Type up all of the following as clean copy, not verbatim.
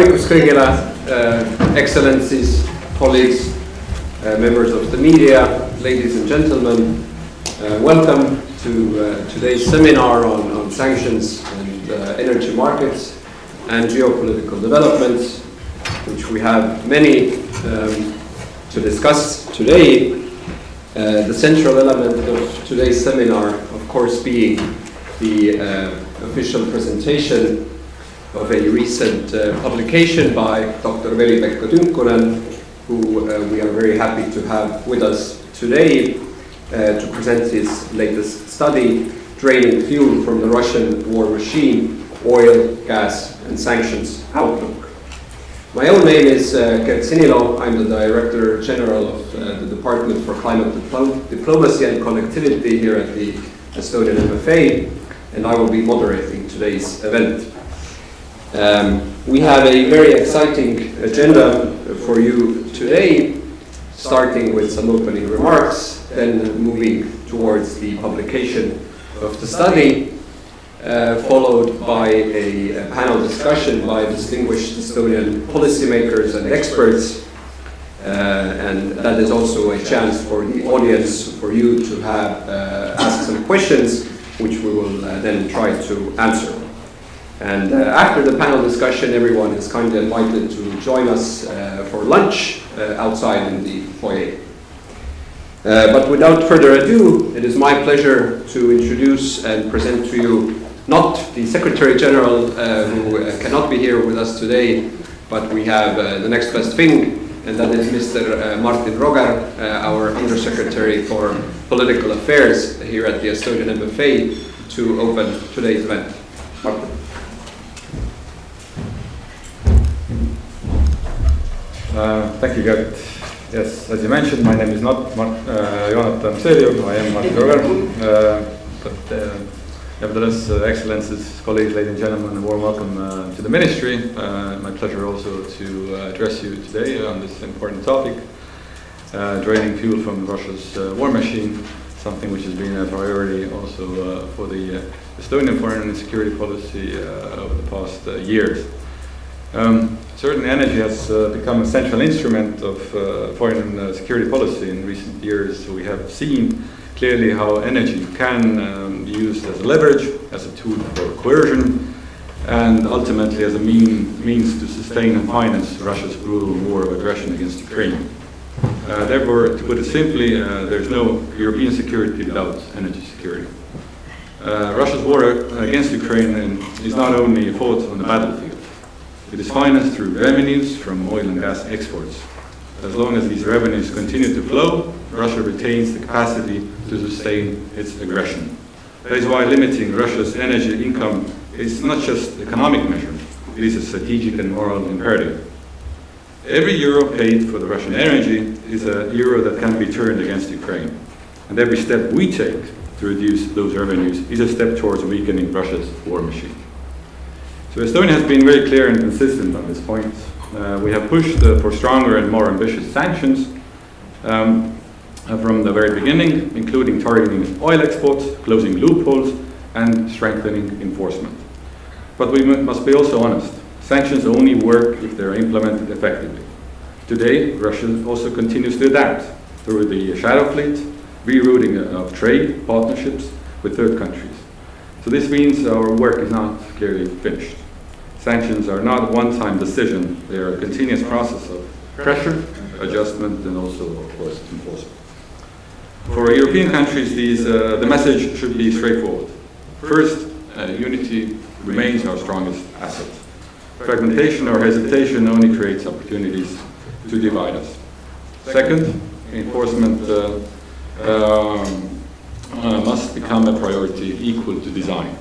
hommikust kõigile, excellencies, colleagues, members of the media, ladies and gentlemen. Welcome to today's seminar on sanctions and energy markets and geopolitical developments, which we have many to discuss today. The central element of today's seminar, of course, being the official presentation of a recent publication by Dr. Veli-Pekka Tynkkynen, who we are very happy to have with us today to present his latest study, Draining Fuel from the Russian War Machine, Oil, Gas and Sanctions Outlook. My own name is Gert Siniloo. I'm the Director General of the Department for Climate Diplomacy and Connectivity here at the Estonian MFA, and I will be moderating today's event. We have a very exciting agenda for you today, starting with some opening remarks, then moving towards the publication of the study, followed by a panel discussion by distinguished Estonian policymakers and experts, and that is also a chance for the audience for you to have ask some questions, which we will then try to answer. And after the panel discussion, everyone is kindly invited to join us for lunch outside in the foyer. But without further ado, it is my pleasure to introduce and present to you not the Secretary General who cannot be here with us today, but we have the next best thing, and that is Mr. Martin Rogar, our Undersecretary for Political Affairs here at the Estonian MFA, to open today's event. Martin. Thank you, Gert. Yes, as you mentioned, my name is not Jonatan, I am Martin Rogar, but nevertheless, Excellencies, colleagues, ladies and gentlemen, a warm welcome to the Ministry. My pleasure also to address you today on this important topic, draining fuel from Russia's war machine, something which has been a priority also for the Estonian foreign and security policy over the past years. Certainly energy has become a central instrument of foreign and security policy in recent years. So we have seen clearly how energy can be used as a leverage, as a tool for coercion, and ultimately as a means to sustain and finance Russia's brutal war of aggression against Ukraine. Therefore, to put it simply, there's no European security without energy security. Russia's war against Ukraine is not only fought on the battlefield. It is financed through revenues from oil and gas exports. As long as these revenues continue to flow, Russia retains the capacity to sustain its aggression. That is why limiting Russia's energy income is not just an economic measure, it is a strategic and moral imperative. Every euro paid for the Russian energy is a euro that can be turned against Ukraine. And every step we take to reduce those revenues is a step towards weakening Russia's war machine. So Estonia has been very clear and consistent on this point. We have pushed for stronger and more ambitious sanctions from the very beginning, including targeting oil exports, closing loopholes, and strengthening enforcement. But we must be also honest. Sanctions only work if they are implemented effectively. Today, Russia also continues to adapt through the shadow fleet, rerouting of trade partnerships with third countries. So this means our work is not clearly finished. Sanctions are not a one-time decision. They are a continuous process of pressure, adjustment, and also, of course, enforcement. For European countries, the message should be straightforward. First, unity remains our strongest asset. Fragmentation or hesitation only creates opportunities to divide us. Second, enforcement must become a priority equal to design,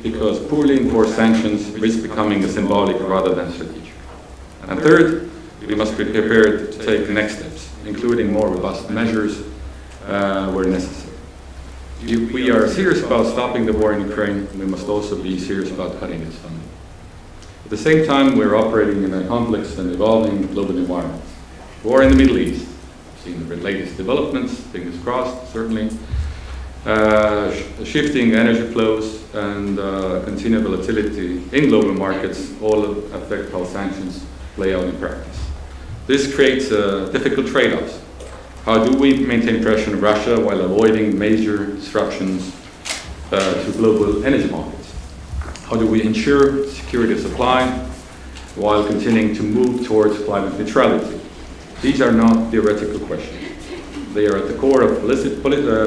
because poorly enforced sanctions risk becoming a symbolic rather than strategic. And third, we must be prepared to take the next steps, including more robust measures where necessary. If we are serious about stopping the war in Ukraine, we must also be serious about cutting its funding. At the same time, we're operating in a complex and evolving global environment. War in the Middle East, we've seen the latest developments, fingers crossed, certainly. Shifting energy flows and continued volatility in global markets all affect how sanctions play out in practice. This creates difficult trade-offs. How do we maintain pressure on Russia while avoiding major disruptions to global energy markets? How do we ensure security of supply while continuing to move towards climate neutrality? These are not theoretical questions. They are at the core of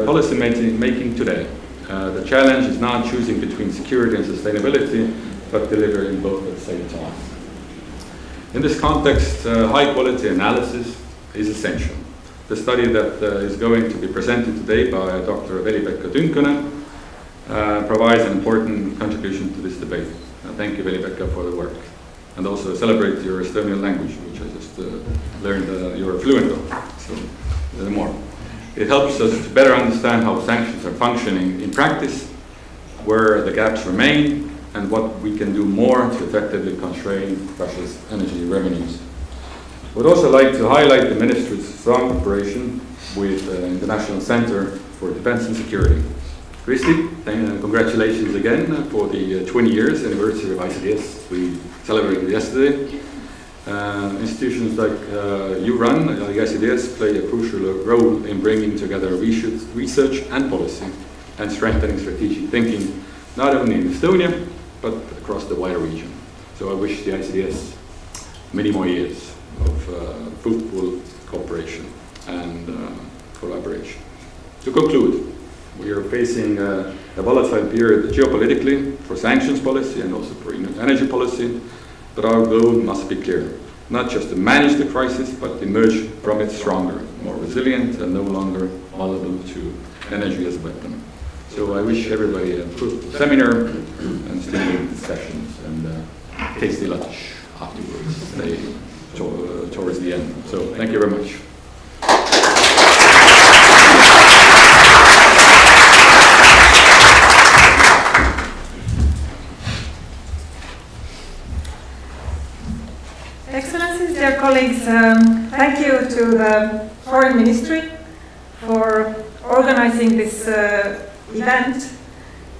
policy making today. The challenge is not choosing between security and sustainability, but delivering both at the same time. In this context, high-quality analysis is essential. The study that is going to be presented today by Dr. Veli-Pekka Tynkkynen provides an important contribution to this debate. Thank you, Veli-Pekka, for the work. And also celebrate your Estonian language, which I just learned you're fluent on. So, more. It helps us to better understand how sanctions are functioning in practice, where the gaps remain, and what we can do more to effectively constrain Russia's energy revenues. I would also like to highlight the Ministry's strong cooperation with the International Center for Defense and Security. Kristi, congratulations again for the 20 years anniversary of ICDS we celebrated yesterday. Institutions like you run, like ICDS, play a crucial role in bringing together research and policy and strengthening strategic thinking, not only in Estonia, but across the wider region. So I wish the ICDS many more years of fruitful cooperation and collaboration. To conclude, we are facing a volatile period geopolitically for sanctions policy and also for energy policy. But our goal must be clear, not just to manage the crisis, but emerge from it stronger, more resilient, and no longer vulnerable to energy as a weapon. So I wish everybody a fruitful seminar and stimulating discussions and tasty lunch afterwards, towards the end. So thank you very much. Excellencies, dear colleagues, thank you to the Foreign Ministry for organizing this event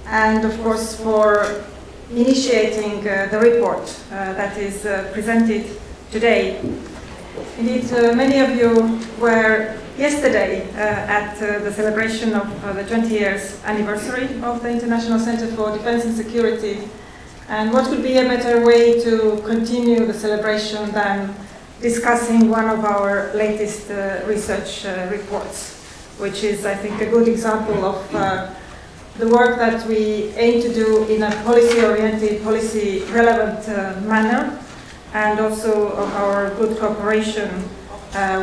and of course for initiating the report that is presented today. Indeed, many of you were yesterday at the celebration of the 20 years anniversary of the International Center for Defense and Security. And what could be a better way to continue the celebration than discussing one of our latest research reports, which is, I think, a good example of the work that we aim to do in a policy-oriented, policy-relevant manner, and also of our good cooperation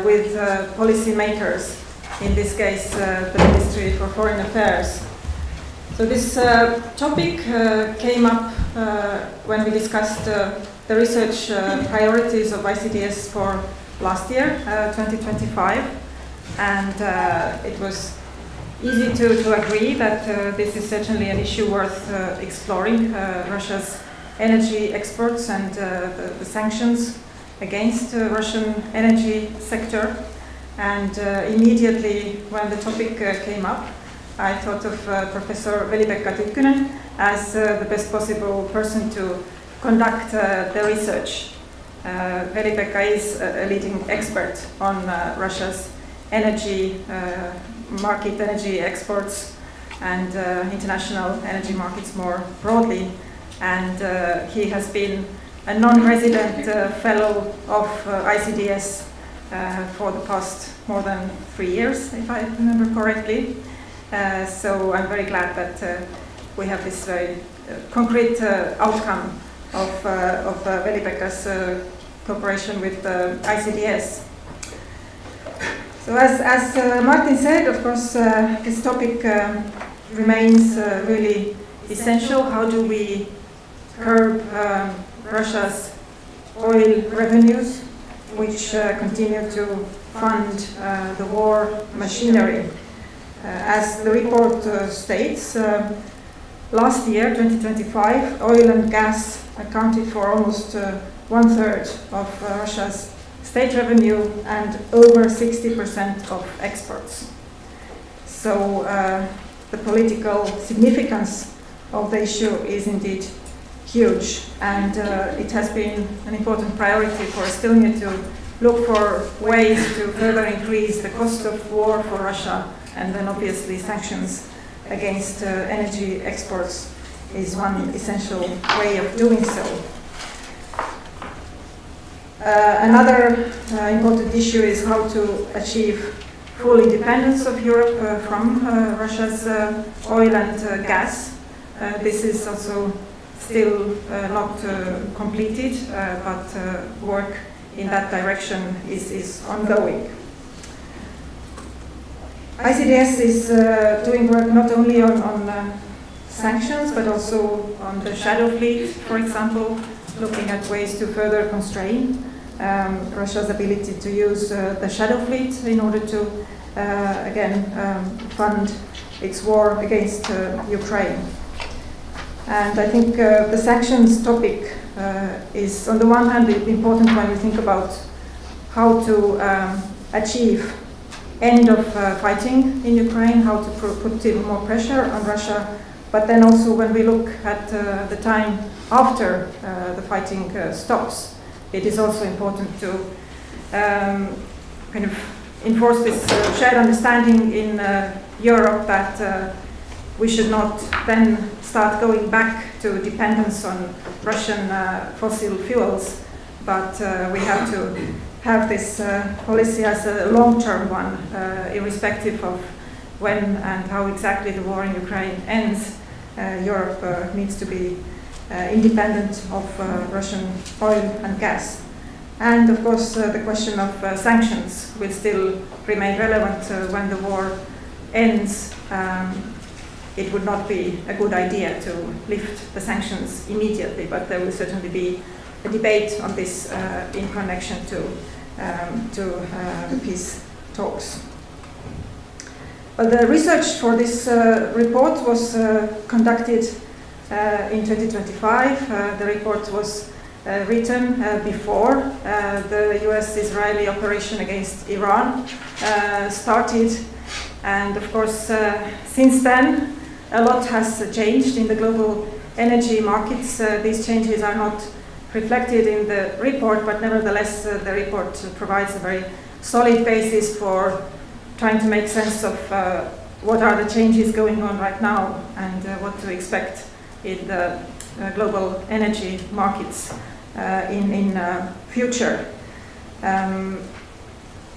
with policymakers, in this case the Ministry for Foreign Affairs. So this topic came up when we discussed the research priorities of ICDS for last year, 2025, and it was easy to agree that this is certainly an issue worth exploring, Russia's energy exports and the sanctions against the Russian energy sector. And immediately when the topic came up, I thought of Professor Veli-Pekka Tynkkynen as the best possible person to conduct the research. Veli-Pekka is a leading expert on Russia's energy market, energy exports, and international energy markets more broadly. And he has been a non-resident fellow of ICDS for the past more than 3 years, if I remember correctly. So I'm very glad that we have this very concrete outcome of Veli-Pekka's cooperation with ICDS. So as Martin said, of course, this topic remains really essential. How do we curb Russia's oil revenues, which continue to fund the war machinery? As the report states, last year, 2025, oil and gas accounted for almost 1/3 of Russia's state revenue and over 60% of exports. So the political significance of the issue is indeed huge, and it has been an important priority for Estonia to look for ways to further increase the cost of war for Russia, and then obviously sanctions against energy exports is one essential way of doing so. Another important issue is how to achieve full independence of Europe from Russia's oil and gas. This is also still not completed, but work in that direction is ongoing. ICDS is doing work not only on sanctions, but also on the shadow fleet, for example, looking at ways to further constrain Russia's ability to use the shadow fleet in order to, again, fund its war against Ukraine. And I think the sanctions topic is, on the one hand, important when we think about how to achieve end of fighting in Ukraine, how to put even more pressure on Russia, but then also when we look at the time after the fighting stops, it is also important to kind of enforce this shared understanding in Europe that we should not then start going back to dependence on Russian fossil fuels, but we have to have this policy as a long-term one, irrespective of when and how exactly the war in Ukraine ends. Europe needs to be independent of Russian oil and gas. And of course, the question of sanctions will still remain relevant when the war ends. It would not be a good idea to lift the sanctions immediately, but there will certainly be a debate on this in connection to the peace talks. But the research for this report was conducted in 2025. The report was written before the US-Israeli operation against Iran started, and of course since then a lot has changed in the global energy markets. These changes are not reflected in the report, but nevertheless the report provides a very solid basis for trying to make sense of what are the changes going on right now and what to expect in the global energy markets in future.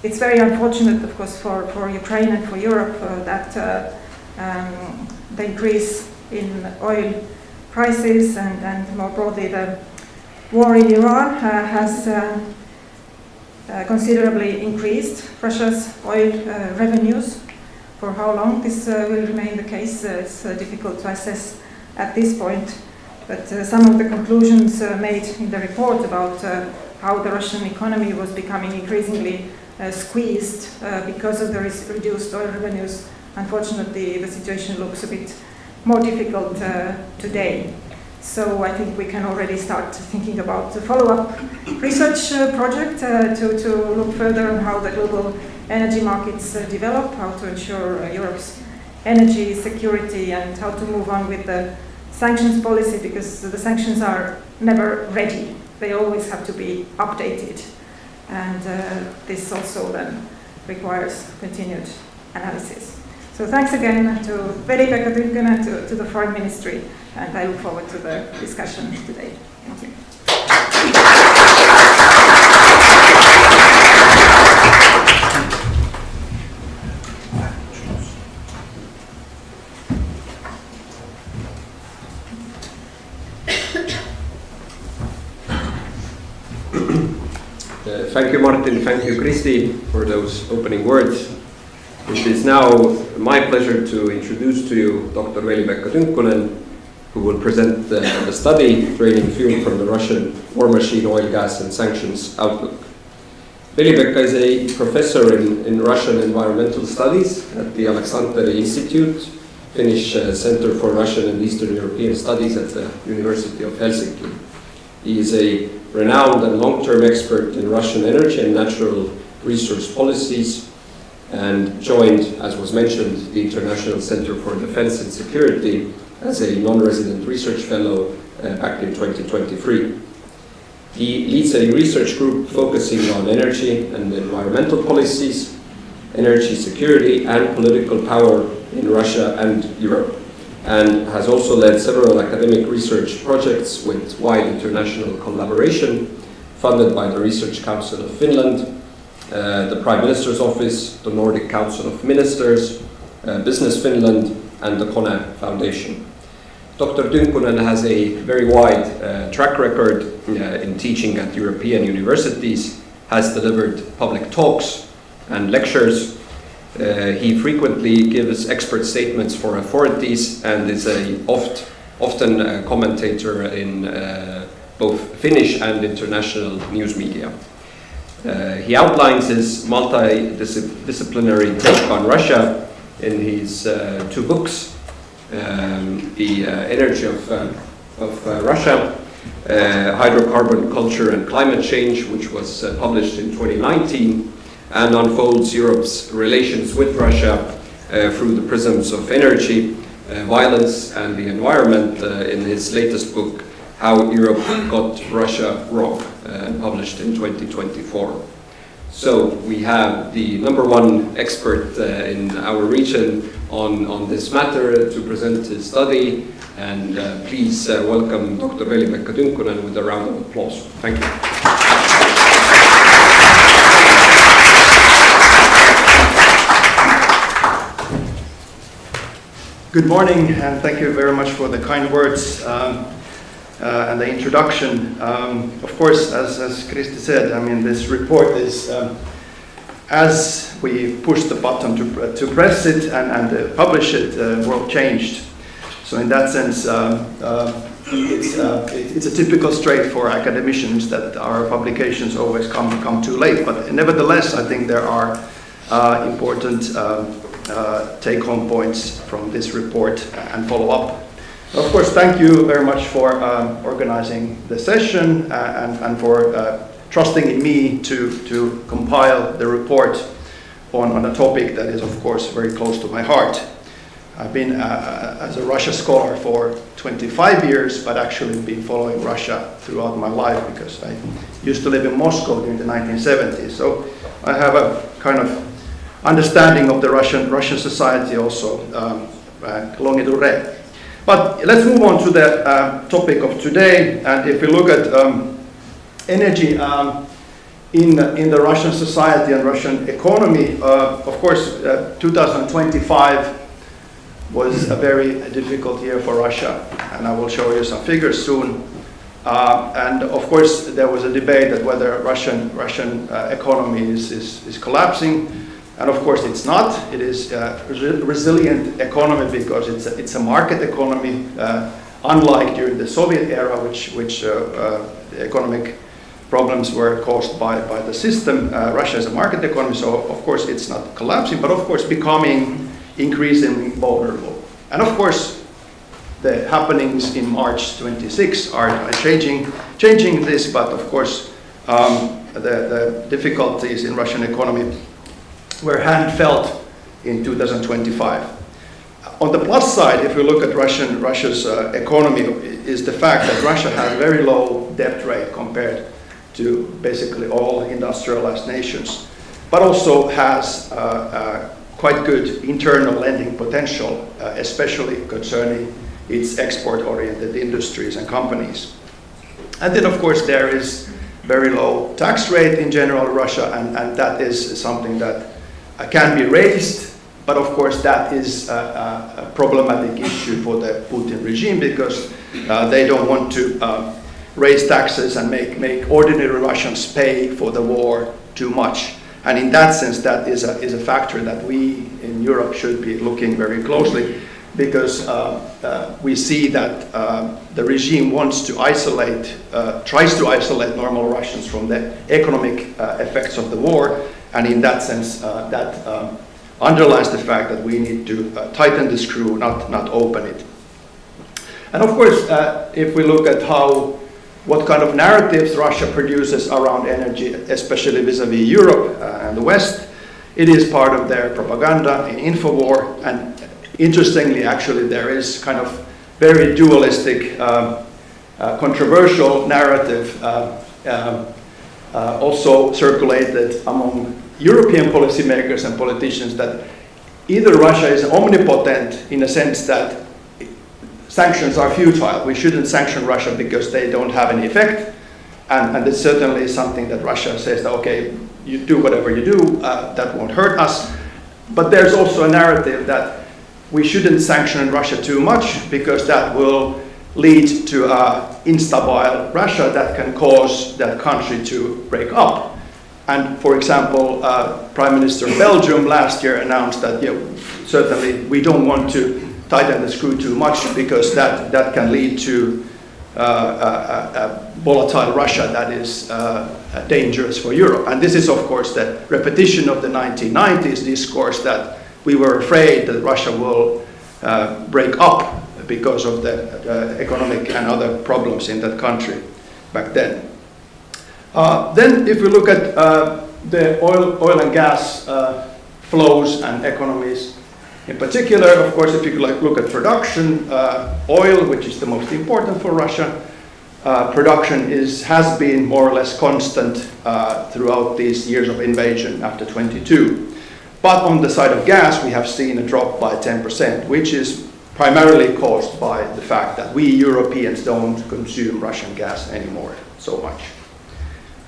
It's very unfortunate, of course, for Ukraine and for Europe that the increase in oil prices and more broadly the war in Iran has considerably increased Russia's oil revenues. For how long this will remain the case, it's difficult to assess at this point. But some of the conclusions made in the report about how the Russian economy was becoming increasingly squeezed because of the reduced oil revenues, unfortunately the situation looks a bit more difficult today. So I think we can already start thinking about a follow-up research project to look further on how the global energy markets develop, how to ensure Europe's energy security, and how to move on with the sanctions policy, because the sanctions are never ready. They always have to be updated. And this also then requires continued analysis. So thanks again to Veli-Pekka Tynkkynen and to the Foreign Ministry, and I look forward to the discussion today. Thank you. Thank you, Martin. Thank you, Kristi, for those opening words. It is now my pleasure to introduce to you Dr. Veli-Pekka Tynkkynen, who will present the study, Draining Fuel from the Russian War Machine, Oil, Gas and Sanctions Outlook. Veli-Pekka is a professor in Russian environmental studies at the Aleksandr Institute, Finnish Center for Russian and Eastern European Studies at the University of Helsinki. He is a renowned and long-term expert in Russian energy and natural resource policies, and joined, as was mentioned, the International Center for Defense and Security as a non-resident research fellow back in 2023. He leads a research group focusing on energy and environmental policies, energy security and political power in Russia and Europe, and has also led several academic research projects with wide international collaboration funded by the Research Council of Finland, the Prime Minister's Office, the Nordic Council of Ministers, Business Finland, and the Kone Foundation. Dr. Tynkkynen has a very wide track record in teaching at European universities, has delivered public talks and lectures. He frequently gives expert statements for authorities and is often a commentator in both Finnish and international news media. He outlines his multidisciplinary take on Russia in his two books, The Energy of Russia, Hydrocarbon Culture and Climate Change, which was published in 2019, and unfolds Europe's relations with Russia through the prisms of energy, violence, and the environment in his latest book, How Europe Got Russia Wrong, published in 2024. So we have the #1 expert in our region on this matter to present his study, and please welcome Dr. Veli-Pekka Tynkkynen with a round of applause. Thank you. Good morning, and thank you very much for the kind words and the introduction. Of course, as Kristi said, I mean, this report is, as we push the button to press it and publish it, the world changed. So in that sense, it's a typical trait for academicians that our publications always come too late. But nevertheless, I think there are important take-home points from this report and follow-up. Of course, thank you very much for organizing the session and for trusting in me to compile the report on a topic that is, of course, very close to my heart. I've been as a Russia scholar for 25 years, but actually been following Russia throughout my life because I used to live in Moscow during the 1970s. So I have a kind of understanding of the Russian society also longue durée. But let's move on to the topic of today. And if we look at energy in the Russian society and Russian economy, of course, 2025 was a very difficult year for Russia, and I will show you some figures soon. And of course, there was a debate that whether Russian economy is collapsing. And of course it's not. It is a resilient economy because it's a market economy, unlike during the Soviet era, which the economic problems were caused by the system. Russia is a market economy, so of course it's not collapsing, but of course becoming increasingly vulnerable. And of course the happenings in March 26 are changing this, but of course the difficulties in Russian economy were hand-felt in 2025. On the plus side, if we look at Russia's economy, is the fact that Russia has very low debt rate compared to basically all industrialized nations, but also has quite good internal lending potential, especially concerning its export-oriented industries and companies. And then, of course, there is very low tax rate in general in Russia, and that is something that can be raised, but of course that is a problematic issue for the Putin regime because they don't want to raise taxes and make ordinary Russians pay for the war too much. And in that sense, that is a factor that we in Europe should be looking very closely because we see that the regime wants to tries to isolate normal Russians from the economic effects of the war. And in that sense, that underlines the fact that we need to tighten the screw, not open it. And of course, if we look at what kind of narratives Russia produces around energy, especially vis-a-vis Europe and the West, It is part of their propaganda in Infowar, and interestingly, actually, there is kind of very dualistic, controversial narrative also circulated among European policymakers and politicians that either Russia is omnipotent in a sense that sanctions are futile. We shouldn't sanction Russia because they don't have any effect. And it's certainly something that Russia says that, okay, you do whatever you do, that won't hurt us. But there's also a narrative that we shouldn't sanction Russia too much because that will lead to instable Russia that can cause that country to break up. And for example, Prime Minister of Belgium last year announced that certainly we don't want to tighten the screw too much because that can lead to a volatile Russia that is dangerous for Europe. And this is of course the repetition of the 1990s discourse that we were afraid that Russia will break up because of the economic and other problems in that country back then. Then if we look at the oil and gas flows and economies in particular, of course, if you look at production, oil, which is the most important for Russia, production has been more or less constant throughout these years of invasion after 22. But on the side of gas, we have seen a drop by 10%, which is primarily caused by the fact that we Europeans don't consume Russian gas anymore so much.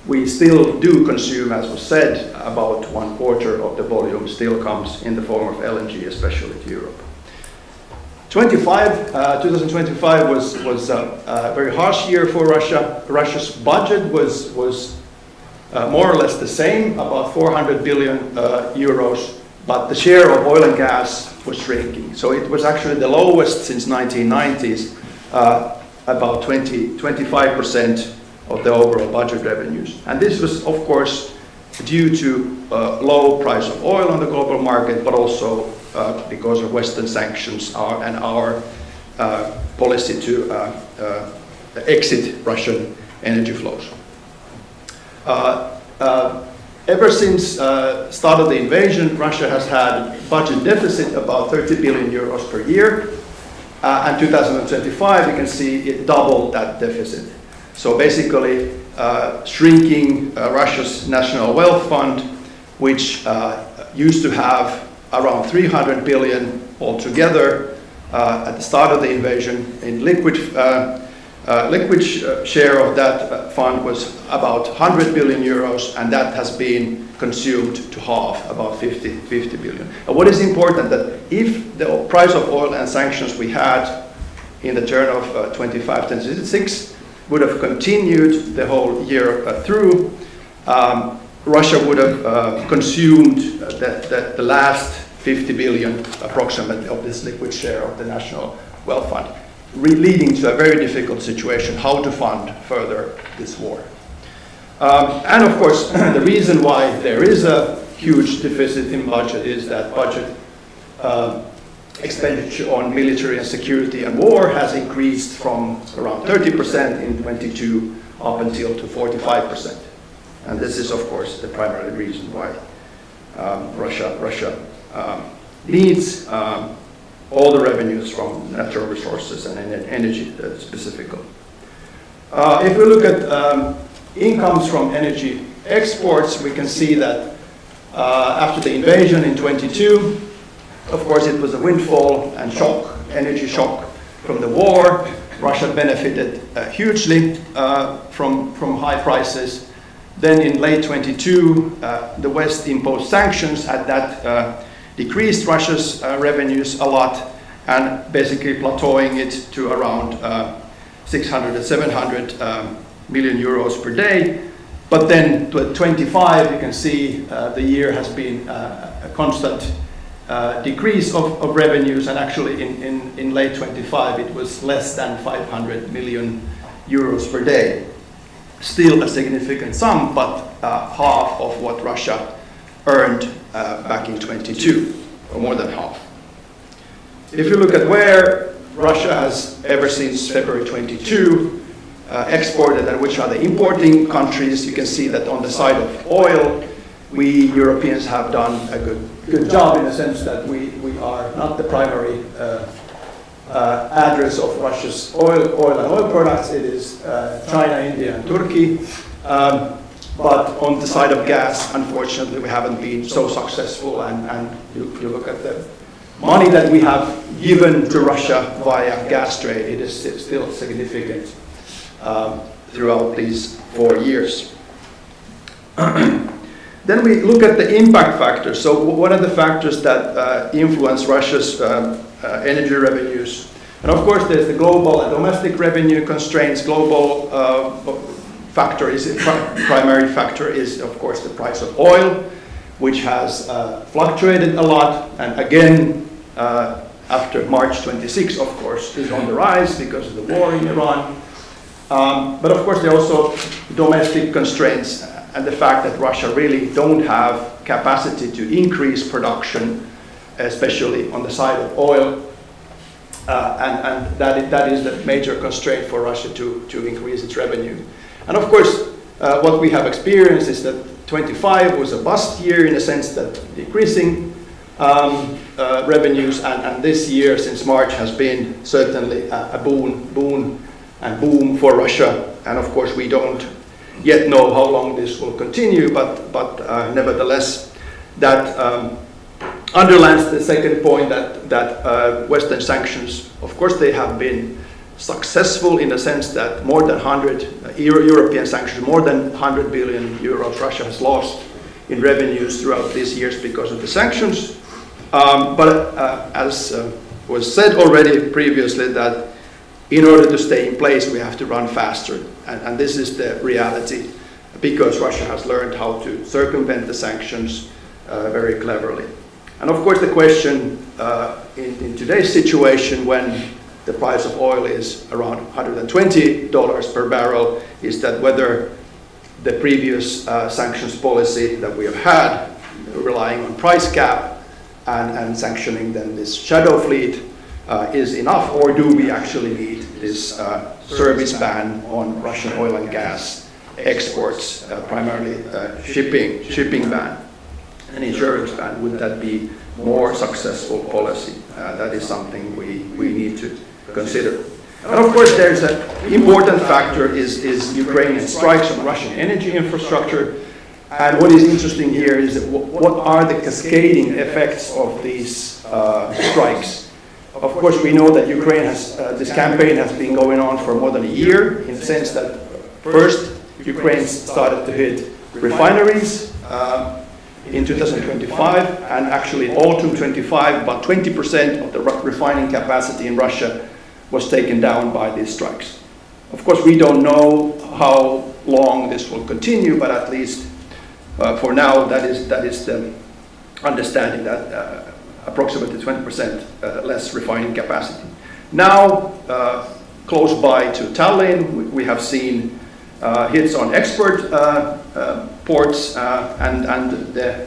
We still do consume, as was said, about 1/4 of the volume still comes in the form of LNG, especially to Europe. 2025 was a very harsh year for Russia. Russia's budget was more or less the same, about 400 billion euros, but the share of oil and gas was shrinking. So it was actually the lowest since 1990s, about 25% of the overall budget revenues. And this was, of course, due to low price of oil on the global market, but also because of Western sanctions and our policy to exit Russian energy flows. Ever since start of the invasion, Russia has had budget deficit about 30 billion euros per year. And 2025, you can see it doubled that deficit. So basically, shrinking Russia's national wealth fund, which used to have around 300 billion altogether at the start of the invasion. In liquid share of that fund was about 100 billion euros, and that has been consumed to half, about 50 billion. And what is important that if the price of oil and sanctions we had in the turn of 25-26 would have continued the whole year through, Russia would have consumed the last 50 billion approximately of this liquid share of the national wealth fund, leading to a very difficult situation how to fund further this war. And of course, the reason why there is a huge deficit in budget is that budget expenditure on military and security and war has increased from around 30% in 22 up until to 45%. And this is, of course, the primary reason why Russia needs all the revenues from natural resources and energy specifically. If we look at incomes from energy exports, we can see that after the invasion in 22, of course, it was a windfall and shock, energy shock from the war. Russia benefited hugely from high prices. Then in late 22, the West imposed sanctions, and that decreased Russia's revenues a lot, and basically plateauing it to around 600 to 700 million euros per day. But then to 25, you can see the year has been a constant decrease of revenues, and actually in late 25 it was less than 500 million euros per day. Still a significant sum, but half of what Russia earned back in 22, or more than half. If you look at where Russia has ever since February 22 exported and which are the importing countries, you can see that on the side of oil, we Europeans have done a good job in the sense that we are not the primary address of Russia's oil and oil products. It is China, India, and Turkey. But on the side of gas, unfortunately, we haven't been so successful. And you look at the money that we have given to Russia via gas trade, it is still significant throughout these 4 years. Then we look at the impact factors. So what are the factors that influence Russia's energy revenues? And of course, there's the global and domestic revenue constraints. Global primary factor is, of course, the price of oil, which has fluctuated a lot. And again, after March 26, of course, is on the rise because of the war in Iran. But of course, there are also domestic constraints and the fact that Russia really don't have capacity to increase production, especially on the side of oil. And that is the major constraint for Russia to increase its revenue. And of course, what we have experienced is that 25 was a bust year in a sense that decreasing revenues, and this year since March has been certainly a boom for Russia. And of course, we don't yet know how long this will continue, but nevertheless, that underlines the second point that Western sanctions, of course, they have been successful in the sense that more than 100 European sanctions, more than 100 billion euros Russia has lost in revenues throughout these years because of the sanctions. But as was said already previously, that in order to stay in place, we have to run faster. And this is the reality, because Russia has learned how to circumvent the sanctions very cleverly. And of course, the question in today's situation, when the price of oil is around $120 per barrel, is that whether the previous sanctions policy that we have had, relying on price cap and sanctioning then this shadow fleet, is enough, or do we actually need this service ban on Russian oil and gas exports, primarily shipping ban and insurance ban? Would that be more successful policy? That is something we need to consider. And of course, there's an important factor is Ukrainian strikes on Russian energy infrastructure. And what is interesting here is that what are the cascading effects of these strikes? Of course, we know that Ukraine has, this campaign has been going on for more than a year, in the sense that first Ukraine started to hit refineries in 2025, and actually in autumn 25, about 20% of the refining capacity in Russia was taken down by these strikes. Of course, we don't know how long this will continue, but at least for now, that is the understanding, that approximately 20% less refining capacity. Now, close by to Tallinn, we have seen hits on export ports, and the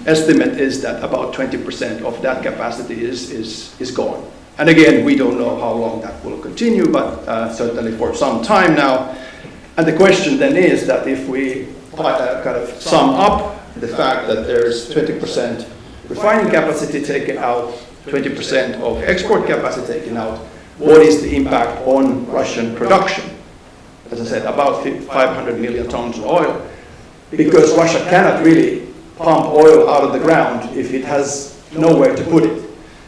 estimate is that about 20% of that capacity is gone. And again, we don't know how long that will continue, but certainly for some time now. And the question then is that if we kind of sum up the fact that there's 20% refining capacity taken out, 20% of export capacity taken out, what is the impact on Russian production? As I said, about 500 million tons of oil, because Russia cannot really pump oil out of the ground if it has nowhere to put it.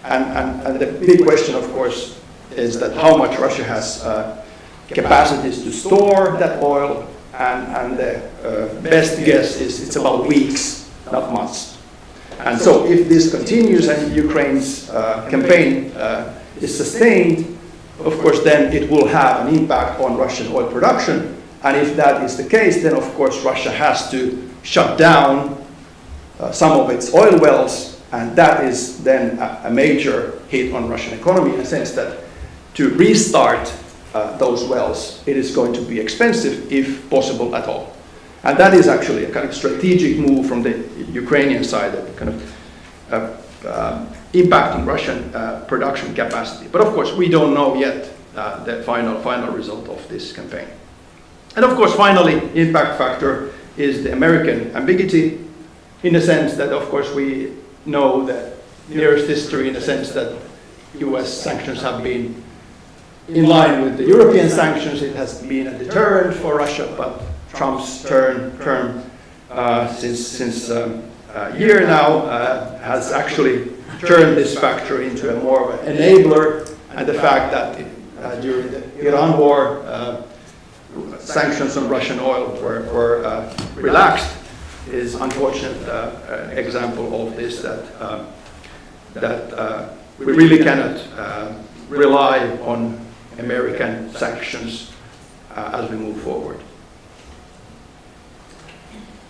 And the big question, of course, is that how much Russia has capacities to store that oil, and the best guess is it's about weeks, not months. And so if this continues and Ukraine's campaign is sustained, of course, then it will have an impact on Russian oil production. And if that is the case, then of course Russia has to shut down some of its oil wells, and that is then a major hit on Russian economy, in the sense that to restart those wells, it is going to be expensive, if possible at all. And that is actually a kind of strategic move from the Ukrainian side, that kind of impacting Russian production capacity. But of course, we don't know yet the final result of this campaign. And of course, finally, impact factor is the American ambiguity. in the sense that, of course, we know the nearest history in the sense that US sanctions have been in line with the European sanctions. It has been a deterrent for Russia, but Trump's term since a year now has actually turned this factor into a more of an enabler, and the fact that during the Iran war, sanctions on Russian oil were relaxed is unfortunate example of this, that we really cannot rely on American sanctions as we move forward.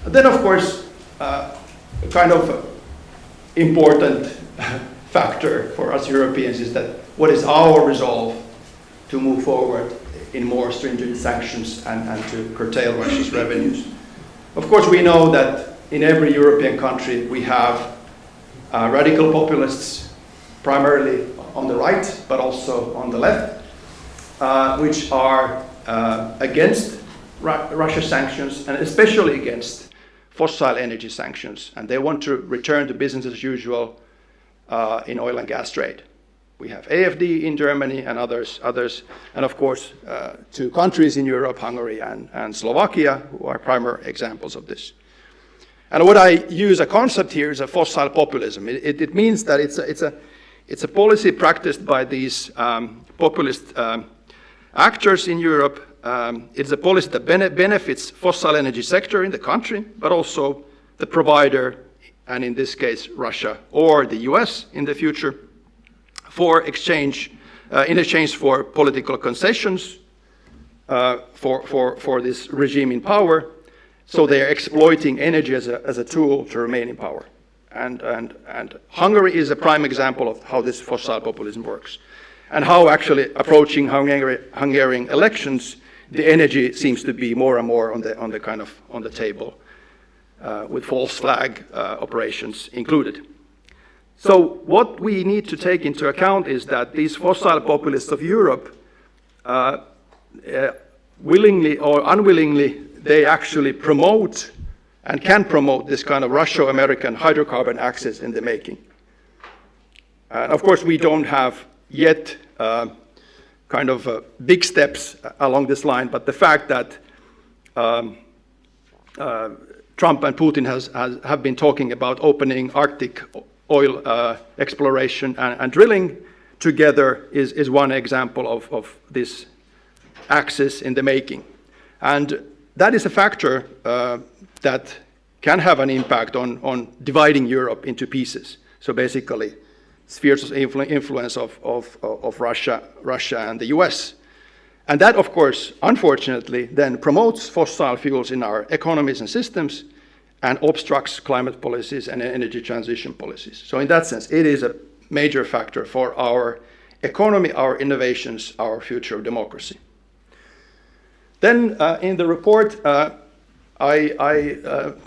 And then, of course, a kind of important factor for us Europeans is that what is our resolve to move forward in more stringent sanctions and to curtail Russia's revenues. Of course, we know that in every European country we have radical populists, primarily on the right, but also on the left, which are against Russia sanctions, and especially against fossil energy sanctions. And they want to return to business as usual in oil and gas trade. We have AfD in Germany and others, and of course, two countries in Europe, Hungary and Slovakia, who are primary examples of this. And what I use a concept here is a fossil populism. It means that it's a policy practiced by these populist actors in Europe. It's a policy that benefits fossil energy sector in the country, but also the provider, and in this case, Russia or the US in the future, in exchange for political concessions for this regime in power. So they are exploiting energy as a tool to remain in power. And Hungary is a prime example of how this fossil populism works, and how actually approaching Hungarian elections, the energy seems to be more and more on the table, with false flag operations included. So what we need to take into account is that these fossil populists of Europe, willingly or unwillingly, they actually promote and can promote this kind of Russo-American hydrocarbon axis in the making. And of course, we don't have yet big steps along this line, but the fact that Trump and Putin have been talking about opening Arctic oil exploration and drilling together is one example of this axis in the making. And that is a factor that can have an impact on dividing Europe into pieces. So basically, spheres of influence of Russia and the US. And that, of course, unfortunately, then promotes fossil fuels in our economies and systems and obstructs climate policies and energy transition policies. So in that sense, it is a major factor for our economy, our innovations, our future of democracy. Then in the report, I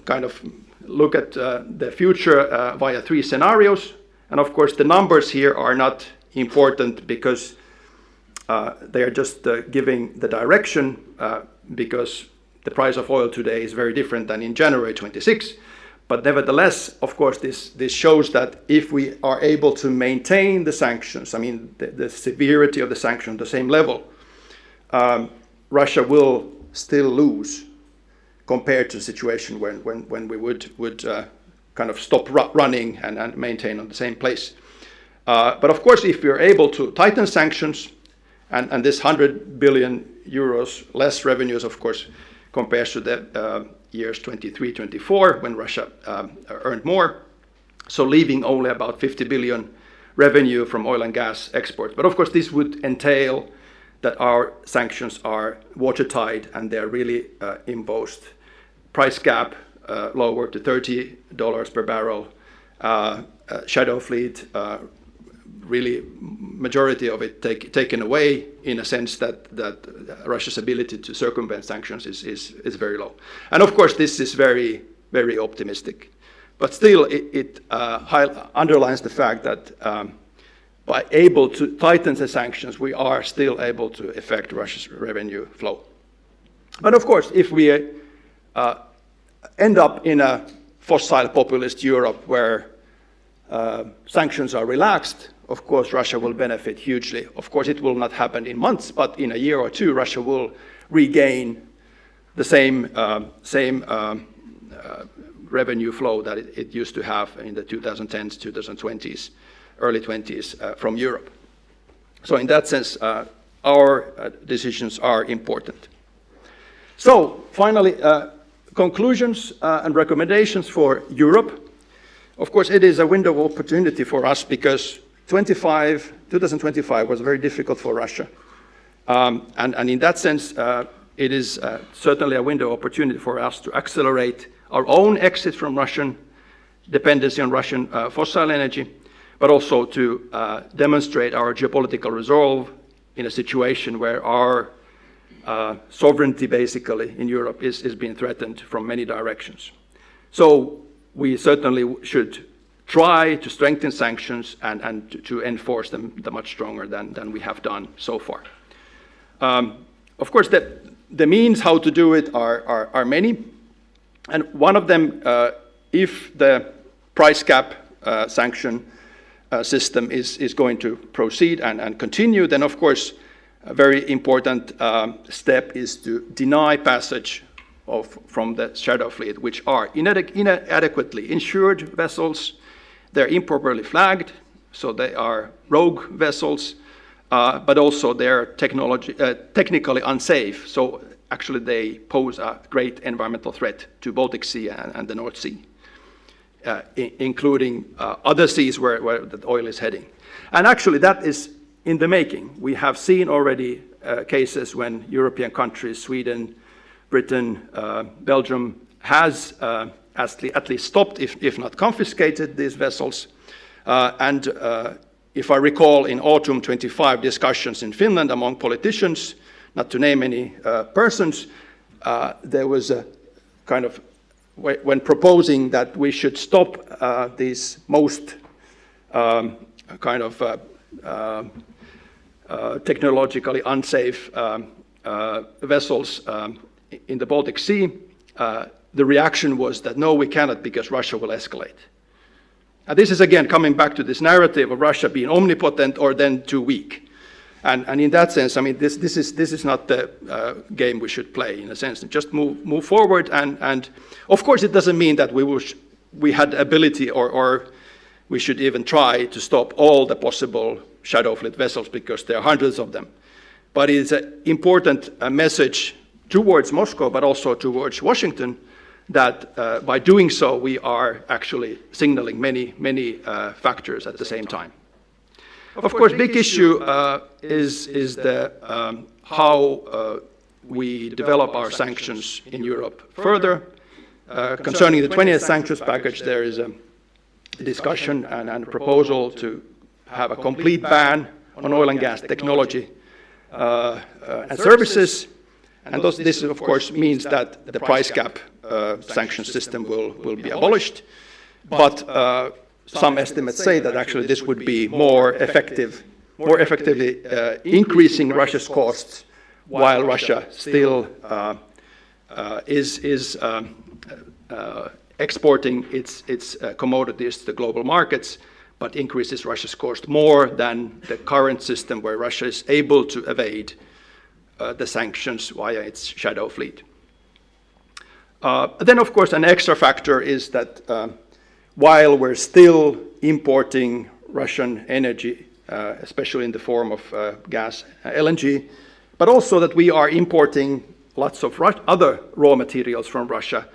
kind of look at the future via three scenarios. And of course, the numbers here are not important because they are just giving the direction, because the price of oil today is very different than in January 26. But nevertheless, of course, this shows that if we are able to maintain the sanctions, I mean, the severity of the sanctions, the same level, Russia will still lose compared to the situation when we would kind of stop running and maintain on the same place. But of course, if we are able to tighten sanctions, and this 100 billion euros less revenues, of course, compares to the years 23, 24, when Russia earned more, so leaving only about 50 billion revenue from oil and gas exports. But of course, this would entail that our sanctions are watertight and they're really imposed. Price gap lowered to $30 per barrel. Shadow fleet, really majority of it taken away, in a sense that Russia's ability to circumvent sanctions is very low. And of course, this is very, very optimistic. But still, it underlines the fact that by able to tighten the sanctions, we are still able to affect Russia's revenue flow. But of course, if we end up in a fossil populist Europe where sanctions are relaxed, of course Russia will benefit hugely. Of course it will not happen in months, but in a year or two Russia will regain the same revenue flow that it used to have in the 2010s, 2020s, early 20s from Europe. So in that sense, our decisions are important. So finally, conclusions and recommendations for Europe. Of course, it is a window of opportunity for us because 2025 was very difficult for Russia. And in that sense, it is certainly a window of opportunity for us to accelerate our own exit from Russian dependency on Russian fossil energy, but also to demonstrate our geopolitical resolve in a situation where our sovereignty basically in Europe is being threatened from many directions. So we certainly should try to strengthen sanctions and to enforce them much stronger than we have done so far. Of course, the means how to do it are many. And one of them, if the price cap sanction system is going to proceed and continue, then of course a very important step is to deny passage from the shadow fleet, which are inadequately insured vessels. They're improperly flagged, so they are rogue vessels, but also they're technically unsafe. So actually they pose a great environmental threat to Baltic Sea and the North Sea, including other seas where the oil is heading. And actually that is in the making. We have seen already cases when European countries, Sweden, Britain, Belgium, has at least stopped, if not confiscated, these vessels. And if I recall, in autumn 25 discussions in Finland among politicians, not to name any persons, there was a kind of, when proposing that we should stop these most technologically unsafe vessels in the Baltic Sea, the reaction was that no, we cannot because Russia will escalate. And this is again coming back to this narrative of Russia being omnipotent or then too weak. And in that sense, I mean, this is not the game we should play, in a sense. Just move forward, and of course it doesn't mean that we had the ability or we should even try to stop all the possible shadow fleet vessels because there are hundreds of them. But it's an important message towards Moscow, but also towards Washington, that by doing so we are actually signaling many factors at the same time. Of course, big issue is the how we develop our sanctions in Europe further. Concerning the 20th sanctions package, there is a discussion and a proposal to have a complete ban on oil and gas technology and services. And this, of course, means that the price cap sanction system will be abolished. But some estimates say that actually this would be more effectively increasing Russia's costs while Russia still is exporting its commodities to the global markets, but increases Russia's cost more than the current system where Russia is able to evade the sanctions via its shadow fleet. Then, of course, an extra factor is that while we're still importing Russian energy, especially in the form of gas, LNG, but also that we are importing lots of other raw materials from Russia,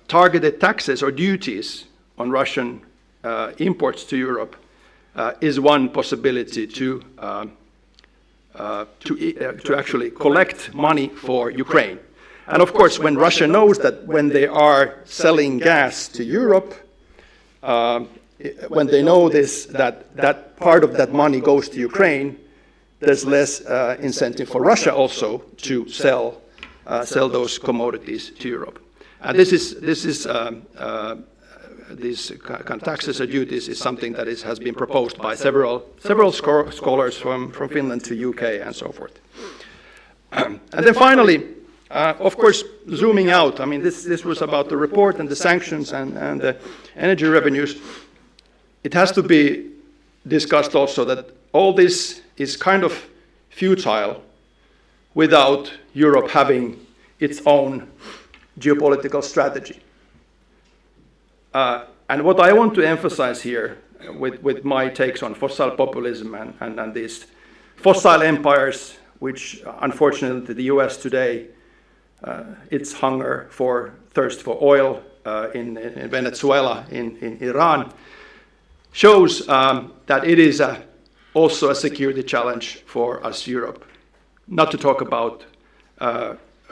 targeted taxes or duties on Russian imports to Europe is one possibility to actually collect money for Ukraine. And of course, when Russia knows that when they are selling gas to Europe, when they know this, that part of that money goes to Ukraine, there's less incentive for Russia also to sell those commodities to Europe. And these kind of taxes or duties is something that has been proposed by several scholars from Finland to UK and so forth. And then finally, Of course, zooming out, I mean, this was about the report and the sanctions and the energy revenues. It has to be discussed also that all this is kind of futile without Europe having its own geopolitical strategy. And what I want to emphasize here with my takes on fossil populism and these fossil empires, which unfortunately the US today, its hunger for thirst for oil in Venezuela, in Iran, shows that it is also a security challenge for us Europe. Not to talk about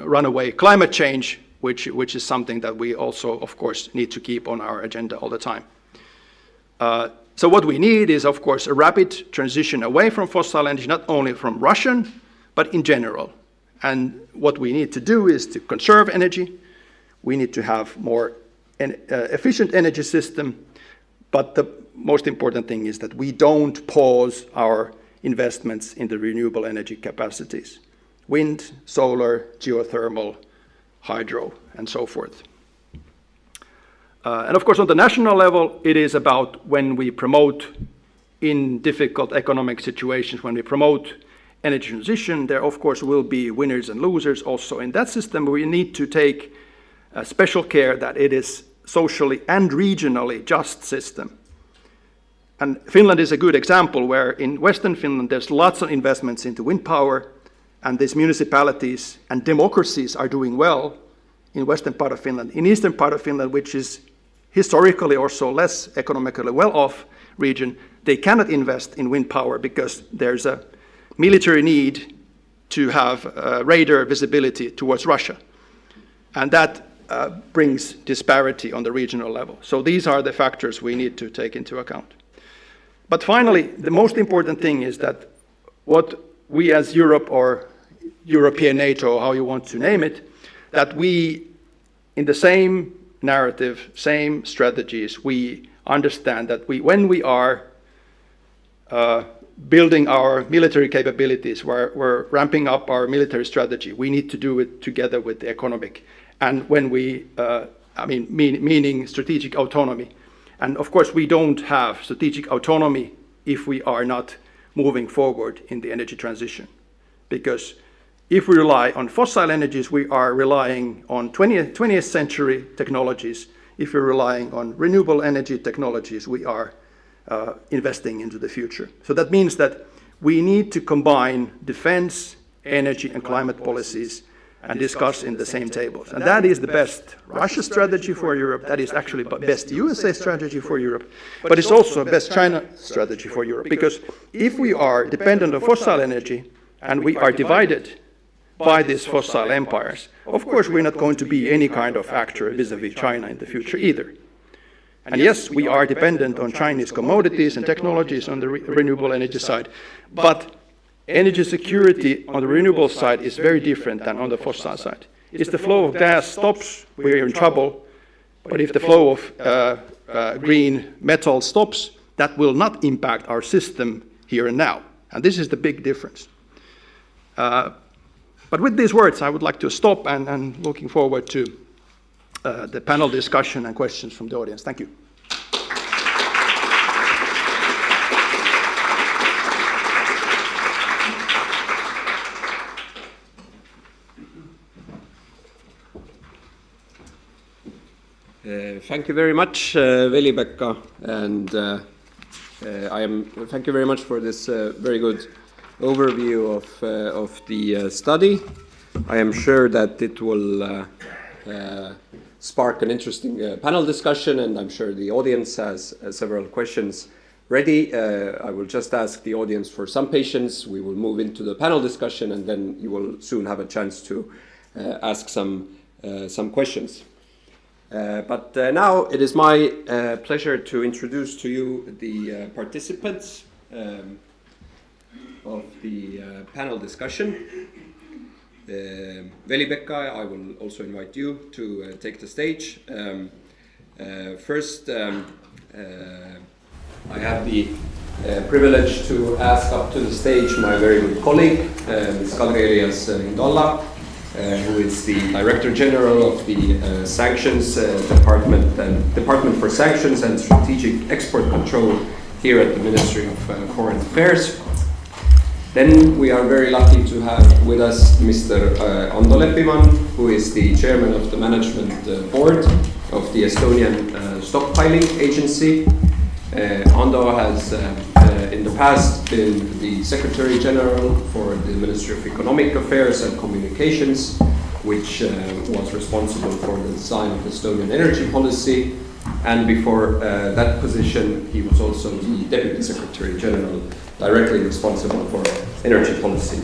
runaway climate change, which is something that we also, of course, need to keep on our agenda all the time. So what we need is, of course, a rapid transition away from fossil energy, not only from Russian, but in general. And what we need to do is to conserve energy. We need to have more efficient energy system. But the most important thing is that we don't pause our investments in the renewable energy capacities. Wind, solar, geothermal, hydro, and so forth. And of course, on the national level, it is about when we promote in difficult economic situations, when we promote energy transition, there of course will be winners and losers also in that system. We need to take special care that it is socially and regionally just system. And Finland is a good example where in Western Finland there's lots of investments into wind power, and these municipalities and democracies are doing well in western part of Finland. In eastern part of Finland, which is historically also less economically well-off region, they cannot invest in wind power because there's a military need to have radar visibility towards Russia. And that brings disparity on the regional level. So these are the factors we need to take into account. But finally, the most important thing is that what we as Europe or European NATO, how you want to name it, that we, in the same narrative, same strategies, we understand that when we are building our military capabilities, we're ramping up our military strategy, we need to do it together with the economic. And when we, meaning strategic autonomy. And of course, we don't have strategic autonomy if we are not moving forward in the energy transition. Because if we rely on fossil energies, we are relying on 20th century technologies. If we're relying on renewable energy technologies, we are investing into the future. So that means that we need to combine defense, energy, and climate policies and discuss in the same tables. And that is the best Russia strategy for Europe. That is actually the best USA strategy for Europe. But it's also the best China strategy for Europe. Because if we are dependent on fossil energy and we are divided by these fossil empires, of course we're not going to be any kind of actor vis-a-vis China in the future either. And yes, we are dependent on Chinese commodities and technologies on the renewable energy side, but energy security on the renewable side is very different than on the fossil side. If the flow of gas stops, we're in trouble, but if the flow of green metal stops, that will not impact our system here and now. And this is the big difference. But with these words, I would like to stop and looking forward to the panel discussion and questions from the audience. Thank you. Thank you very much, Veli-Pekka, and thank you very much for this very good overview of the study. I am sure that it will spark an interesting panel discussion, and I'm sure the audience has several questions ready. I will just ask the audience for some patience. We will move into the panel discussion, and then you will soon have a chance to ask some questions. But now it is my pleasure to introduce to you the participants of the panel discussion. Veli-Pekka, I will also invite you to take the stage. First, I have the privilege to ask up to the stage my very good colleague, Ms. Kadri Elias-Hindoalla. who is the Director General of the Sanctions Department and Department for Sanctions and Strategic Export Control here at the Ministry of Foreign Affairs. Then we are very lucky to have with us Mr. Ando Leppiman, who is the Chairman of the Management Board of the Estonian Stockpiling Agency. Ando has in the past been the Secretary General for the Ministry of Economic Affairs and Communications, which was responsible for the design of Estonian energy policy. And before that position, he was also the Deputy Secretary General, directly responsible for energy policy.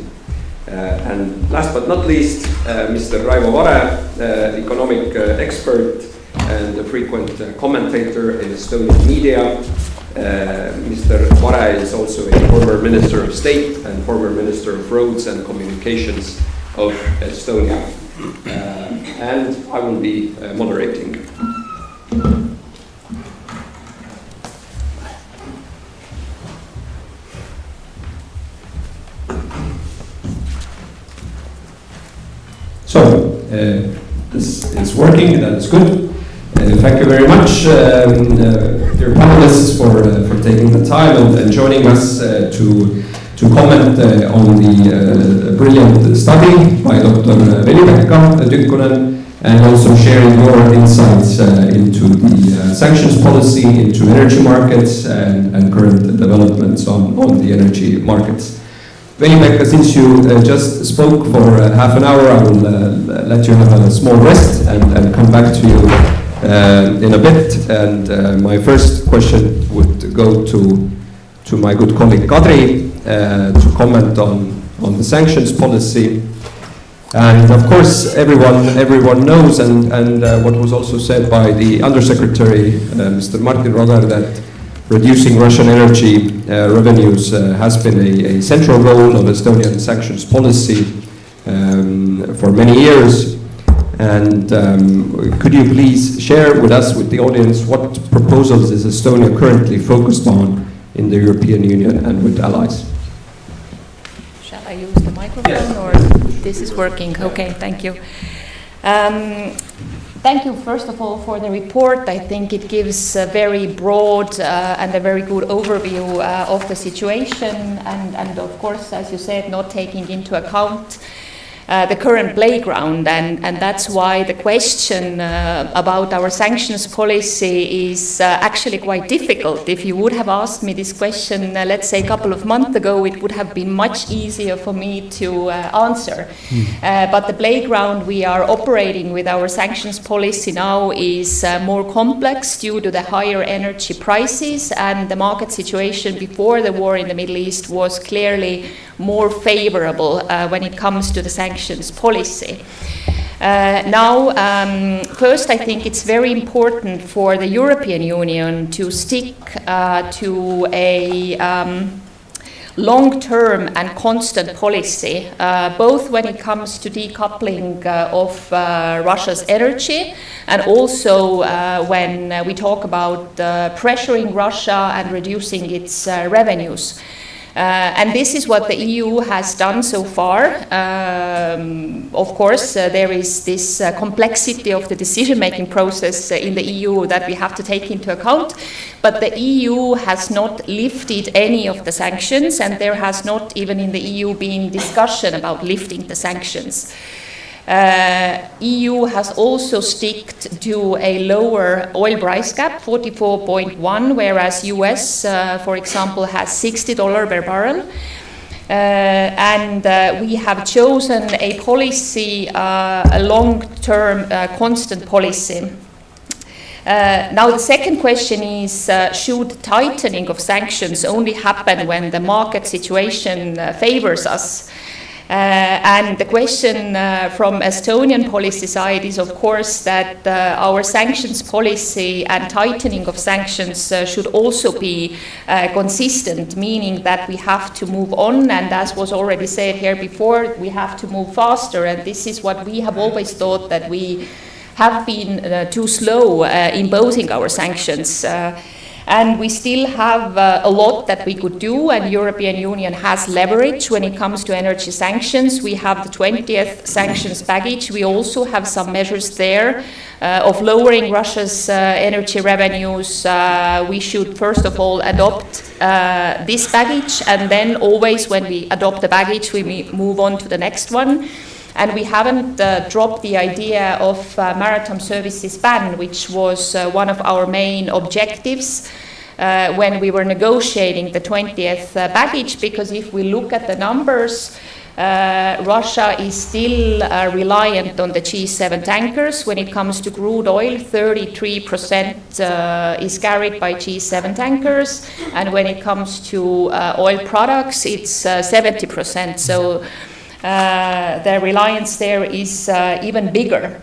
And last but not least, Mr. Raivo Vare, economic expert and a frequent commentator in Estonian media. Mr. Vare is also a former Minister of State and former Minister of Roads and Communications of Estonia. And I will be moderating. So, this is working, that is good. Thank you very much, dear panelists, for taking the time and joining us to comment on the brilliant study by Dr. Veli-Pekka Tynkkynen, and also sharing your insights into the sanctions policy, into energy markets, and current developments on the energy markets. Veli-Pekka, since you just spoke for half an hour, I will let you have a small rest and come back to you in a bit. And my first question would go to my good colleague Kadri to comment on the sanctions policy. And of course, everyone knows, and what was also said by the Undersecretary, Mr. Martin Rogar, that reducing Russian energy revenues has been a central role of Estonian sanctions policy for many years. And could you please share with us, with the audience, what proposals is Estonia currently focused on in the European Union and with allies? Shall I use the microphone? Yes. Or this is working? Okay, thank you. Thank you, first of all, for the report. I think it gives a very broad and a very good overview of the situation, and of course, as you said, not taking into account the current playground, and that's why the question about our sanctions policy is actually quite difficult. If you would have asked me this question, let's say a couple of months ago, it would have been much easier for me to answer. But the playground we are operating with our sanctions policy now is more complex due to the higher energy prices, and the market situation before the war in the Middle East was clearly more favorable when it comes to the sanctions policy. First, I think it's very important for the European Union to stick to a long-term and constant policy, both when it comes to decoupling of Russia's energy, and also when we talk about pressuring Russia and reducing its revenues. And this is what the EU has done so far. Of course, there is this complexity of the decision-making process in the EU that we have to take into account, but the EU has not lifted any of the sanctions, and there has not even in the EU been discussion about lifting the sanctions. EU has also sticked to a lower oil price cap, 44.1, whereas US, for example, has $60 per barrel. And we have chosen a policy, a long-term constant policy. Now the second question is, should tightening of sanctions only happen when the market situation favors us? And the question from Estonian policy side is, of course, that our sanctions policy and tightening of sanctions should also be consistent, meaning that we have to move on, and as was already said here before, we have to move faster, and this is what we have always thought, that we have been too slow imposing our sanctions. And we still have a lot that we could do, and European Union has leverage when it comes to energy sanctions. We have the 20th sanctions package. We also have some measures there of lowering Russia's energy revenues. We should first of all adopt this package, and then always when we adopt the package, we move on to the next one. And we haven't dropped the idea of maritime services ban, which was one of our main objectives when we were negotiating the 20th package, because if we look at the numbers, Russia is still reliant on the G7 tankers. When it comes to crude oil, 33% is carried by G7 tankers, and when it comes to oil products, it's 70%. So the reliance there is even bigger.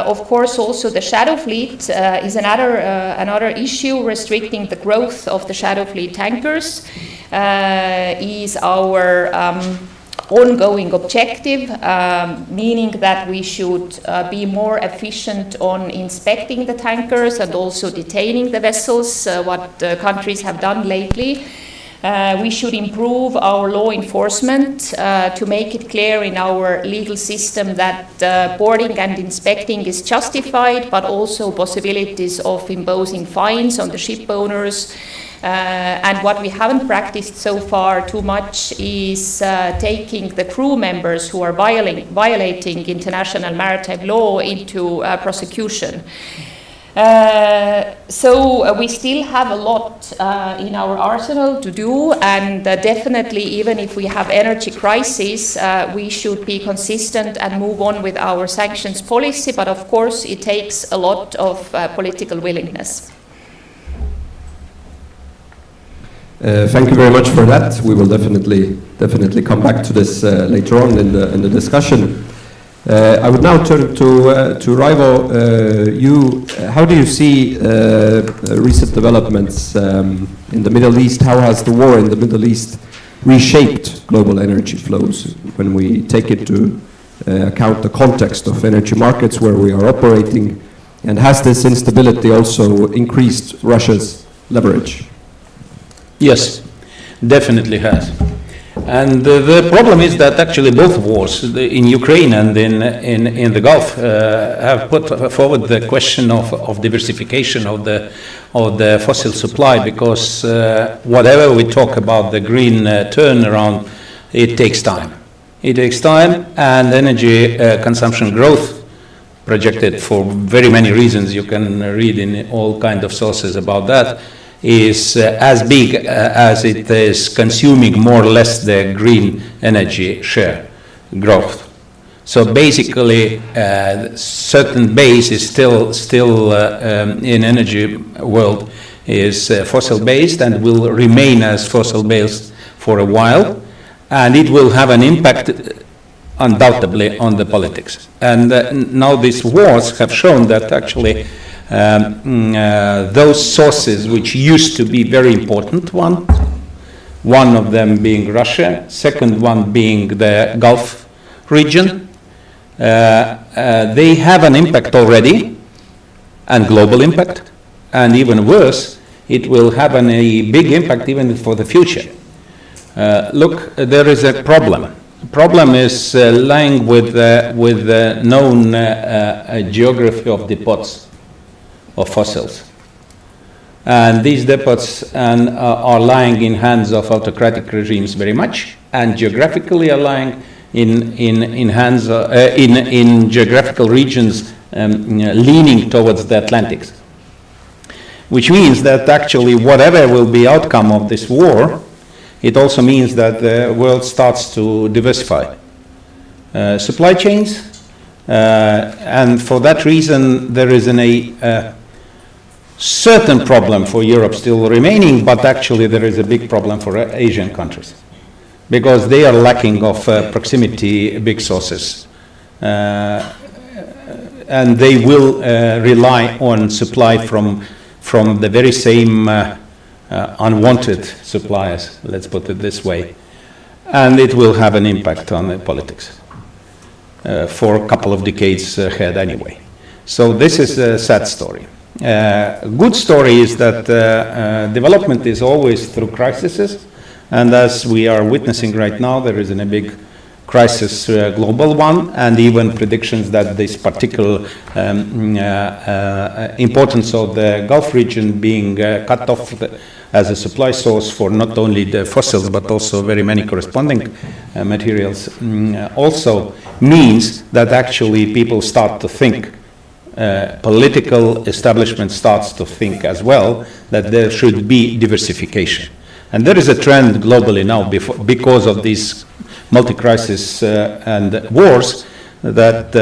Of course, also the shadow fleet is another issue. Restricting the growth of the shadow fleet tankers is our ongoing objective, meaning that we should be more efficient on inspecting the tankers and also detaining the vessels, what countries have done lately. We should improve our law enforcement to make it clear in our legal system that boarding and inspecting is justified, but also possibilities of imposing fines on the ship owners. And what we haven't practiced so far too much is taking the crew members who are violating international maritime law into prosecution. So we still have a lot in our arsenal to do, and definitely even if we have energy crisis, we should be consistent and move on with our sanctions policy, but of course it takes a lot of political willingness. Thank you very much for that. We will definitely come back to this later on in the discussion. I would now turn to Raivo. How do you see recent developments in the Middle East? How has the war in the Middle East reshaped global energy flows when we take into account the context of energy markets where we are operating? And has this instability also increased Russia's leverage? Yes, definitely has. And the problem is that actually both wars, in Ukraine and in the Gulf, have put forward the question of diversification of the fossil supply, because whatever we talk about the green turnaround, it takes time. It takes time, and energy consumption growth projected for very many reasons, you can read in all kinds of sources about that, is as big as it is consuming more or less the green energy share growth. So basically, certain base is still in energy world is fossil based and will remain as fossil based for a while, and it will have an impact undoubtedly on the politics. And now these wars have shown that actually those sources which used to be very important, one of them being Russia, second one being the Gulf region, they have an impact already, and global impact, and even worse, it will have a big impact even for the future. Look, there is a problem. The problem is lying with the known geography of depots of fossils. And these depots are lying in hands of autocratic regimes very much, and geographically are lying in hands in geographical regions leaning towards the Atlantic. Which means that actually whatever will be outcome of this war, it also means that the world starts to diversify supply chains, and for that reason there is a certain problem for Europe still remaining, but actually there is a big problem for Asian countries, because they are lacking of proximity big sources, and they will rely on supply from the very same unwanted suppliers, let's put it this way, and it will have an impact on the politics for a couple of decades ahead anyway. So this is a sad story. good story is that development is always through crises, and as we are witnessing right now, there is a big crisis, global one, and even predictions that this particular importance of the Gulf region being cut off as a supply source for not only the fossils but also very many corresponding materials also means that actually people start to think, political establishment starts to think as well that there should be diversification. And there is a trend globally now because of these multi-crisis and wars that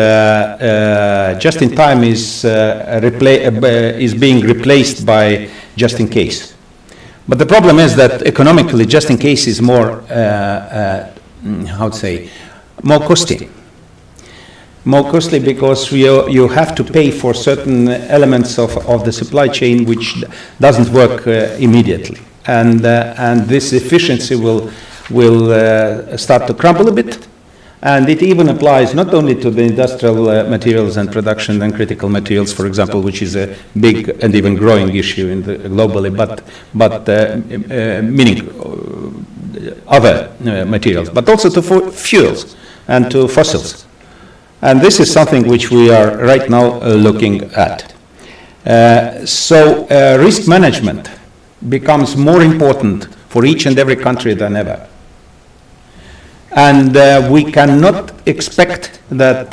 just in time is being replaced by just in case. But the problem is that economically just in case is more, more costly. More costly because you have to pay for certain elements of the supply chain which doesn't work immediately. And this efficiency will start to crumble a bit, and it even applies not only to the industrial materials and production and critical materials, for example, which is a big and even growing issue globally, but meaning other materials, but also to fuels and to fossils. And this is something which we are right now looking at. So risk management becomes more important for each and every country than ever. And we cannot expect that,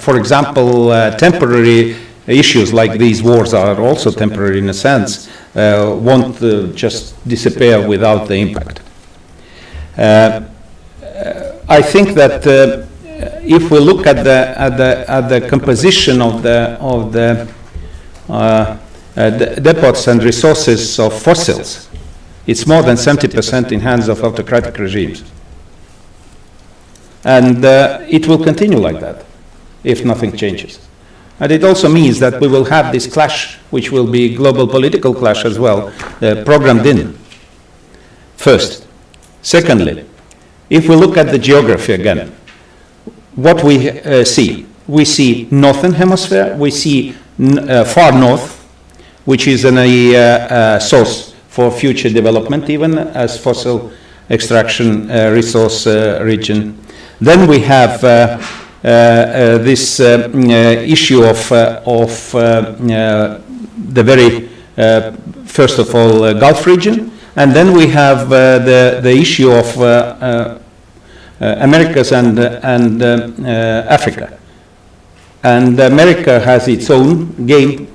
for example, temporary issues like these wars are also temporary in a sense, won't just disappear without the impact. I think that if we look at the composition of the depots and resources of fossils, it's more than 70% in hands of autocratic regimes. And it will continue like that if nothing changes. And it also means that we will have this clash, which will be global political clash as well, programmed in. First. Secondly, if we look at the geography again, what we see northern hemisphere, we see far north, which is a source for future development, even as fossil extraction resource region. Then we have this issue of the very first of all Gulf region, and then we have the issue of Americas and Africa. And America has its own game,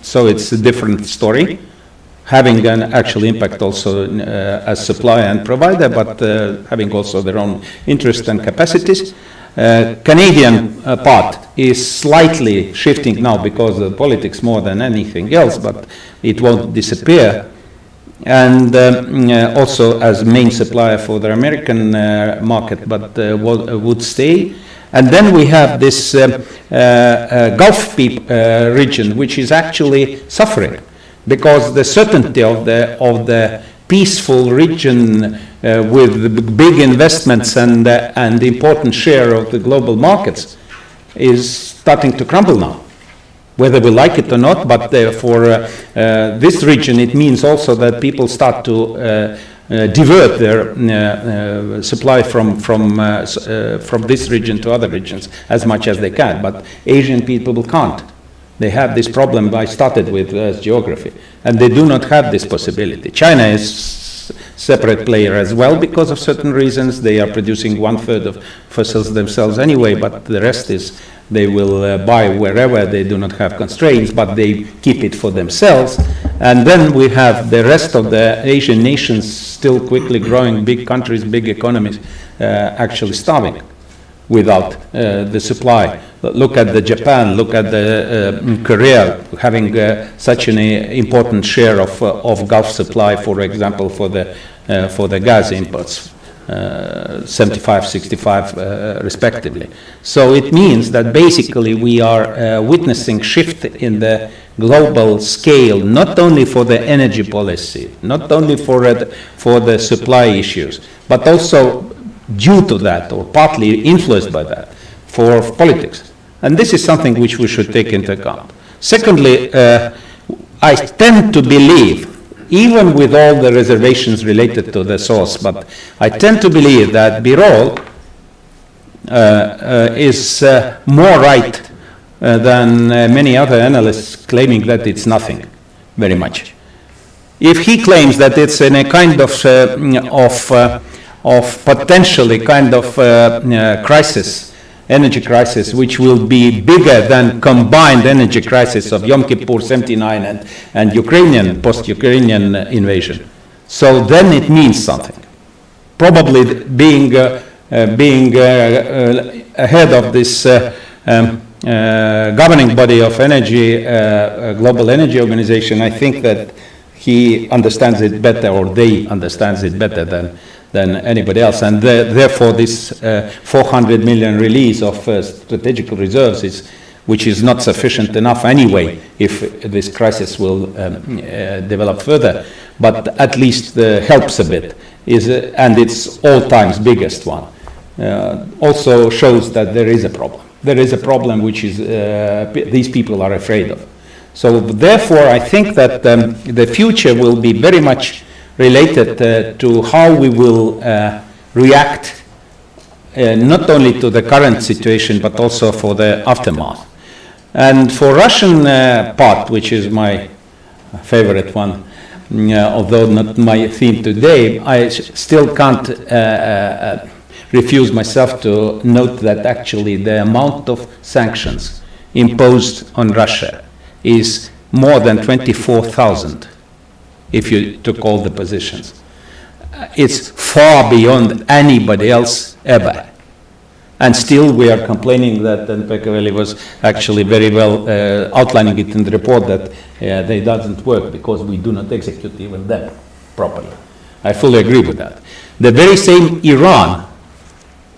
so it's a different story, having an actual impact also as supplier and provider, but having also their own interest and capacities. Canadian part is slightly shifting now because of politics more than anything else, but it won't disappear. And also as main supplier for the American market, but would stay. And then we have this Gulf region, which is actually suffering, because the certainty of the peaceful region with big investments and important share of the global markets is starting to crumble now, whether we like it or not. But for this region, it means also that people start to divert their supply from this region to other regions as much as they can. But Asian people can't. They have this problem I started with as geography, and they do not have this possibility. China is separate player as well because of certain reasons. They are producing 1/3 of fossils themselves anyway, but the rest is they will buy wherever they do not have constraints, but they keep it for themselves. And then we have the rest of the Asian nations still quickly growing, big countries, big economies, actually starving without the supply. Look at the Japan, look at the Korea, having such an important share of Gulf supply, for example, for the gas imports, 75, 65 respectively. So it means that basically we are witnessing shift in the global scale, not only for the energy policy, not only for the supply issues, but also due to that, or partly influenced by that, for politics. And this is something which we should take into account. Secondly, I tend to believe, even with all the reservations related to the source, but I tend to believe that Birol is more right than many other analysts claiming that it's nothing, very much. If he claims that it's in a kind of potentially kind of crisis, energy crisis, which will be bigger than combined energy crisis of Yom Kippur 79 and Ukrainian, post-Ukrainian invasion. So then it means something. Probably being ahead of this governing body of energy, Global Energy Organization, I think that he understands it better, or they understands it better than anybody else, and therefore this 400 million release of strategic reserves which is not sufficient enough anyway if this crisis will develop further, but at least helps a bit, and it's all times biggest one. Also shows that there is a problem. There is a problem which is these people are afraid of. So therefore, I think that the future will be very much related to how we will react not only to the current situation, but also for the aftermath. And for Russian part, which is my favorite one, although not my theme today, I still can't refuse myself to note that actually the amount of sanctions imposed on Russia is more than 24,000 if you took all the positions. It's far beyond anybody else ever. And still we are complaining that, and Pekka Veli was actually very well outlining it in the report, that they doesn't work because we do not execute even them properly. I fully agree with that. The very same Iran,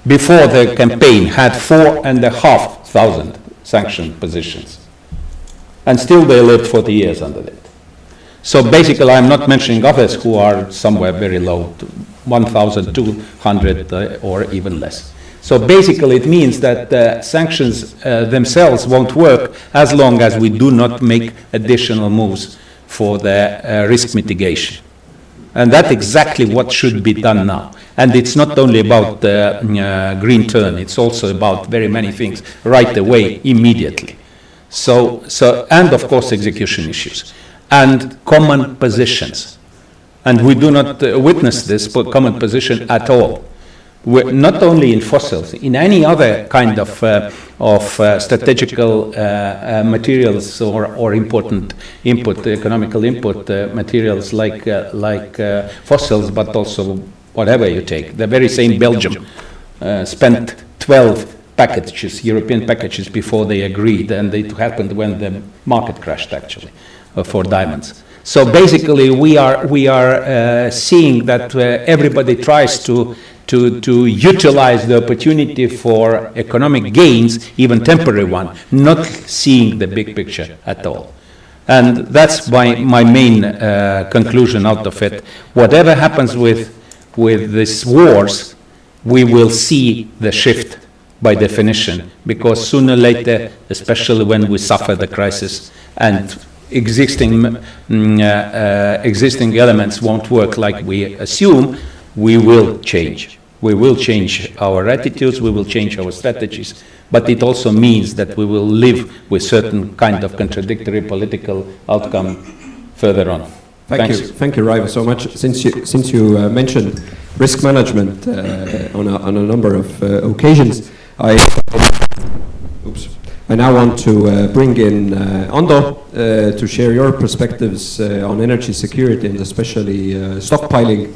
before the campaign, had 4,500 sanctioned positions. And still they lived 40 years under it. So basically, I'm not mentioning others who are somewhere very low, 1,200 or even less. So basically, it means that sanctions themselves won't work as long as we do not make additional moves for the risk mitigation. And that's exactly what should be done now. And it's not only about the green turn, it's also about very many things right away, immediately. So, and of course, execution issues and common positions. And we do not witness this common position at all. We're not only in fossils, in any other kind of strategical materials or important input, economical input materials like fossils, but also whatever you take. The very same Belgium spent 12 packages, European packages, before they agreed, and it happened when the market crashed, actually, for diamonds. So basically, we are seeing that everybody tries to utilize the opportunity for economic gains, even temporary one, not seeing the big picture at all. And that's my main conclusion out of it. Whatever happens with these wars, we will see the shift by definition, because sooner or later, especially when we suffer the crisis and existing elements won't work like we assume, we will change. We will change our attitudes, we will change our strategies, but it also means that we will live with certain kind of contradictory political outcome further on. Thank you, Raivo, so much. Since you mentioned risk management on a number of occasions, I now want to bring in Ando to share your perspectives on energy security and especially stockpiling.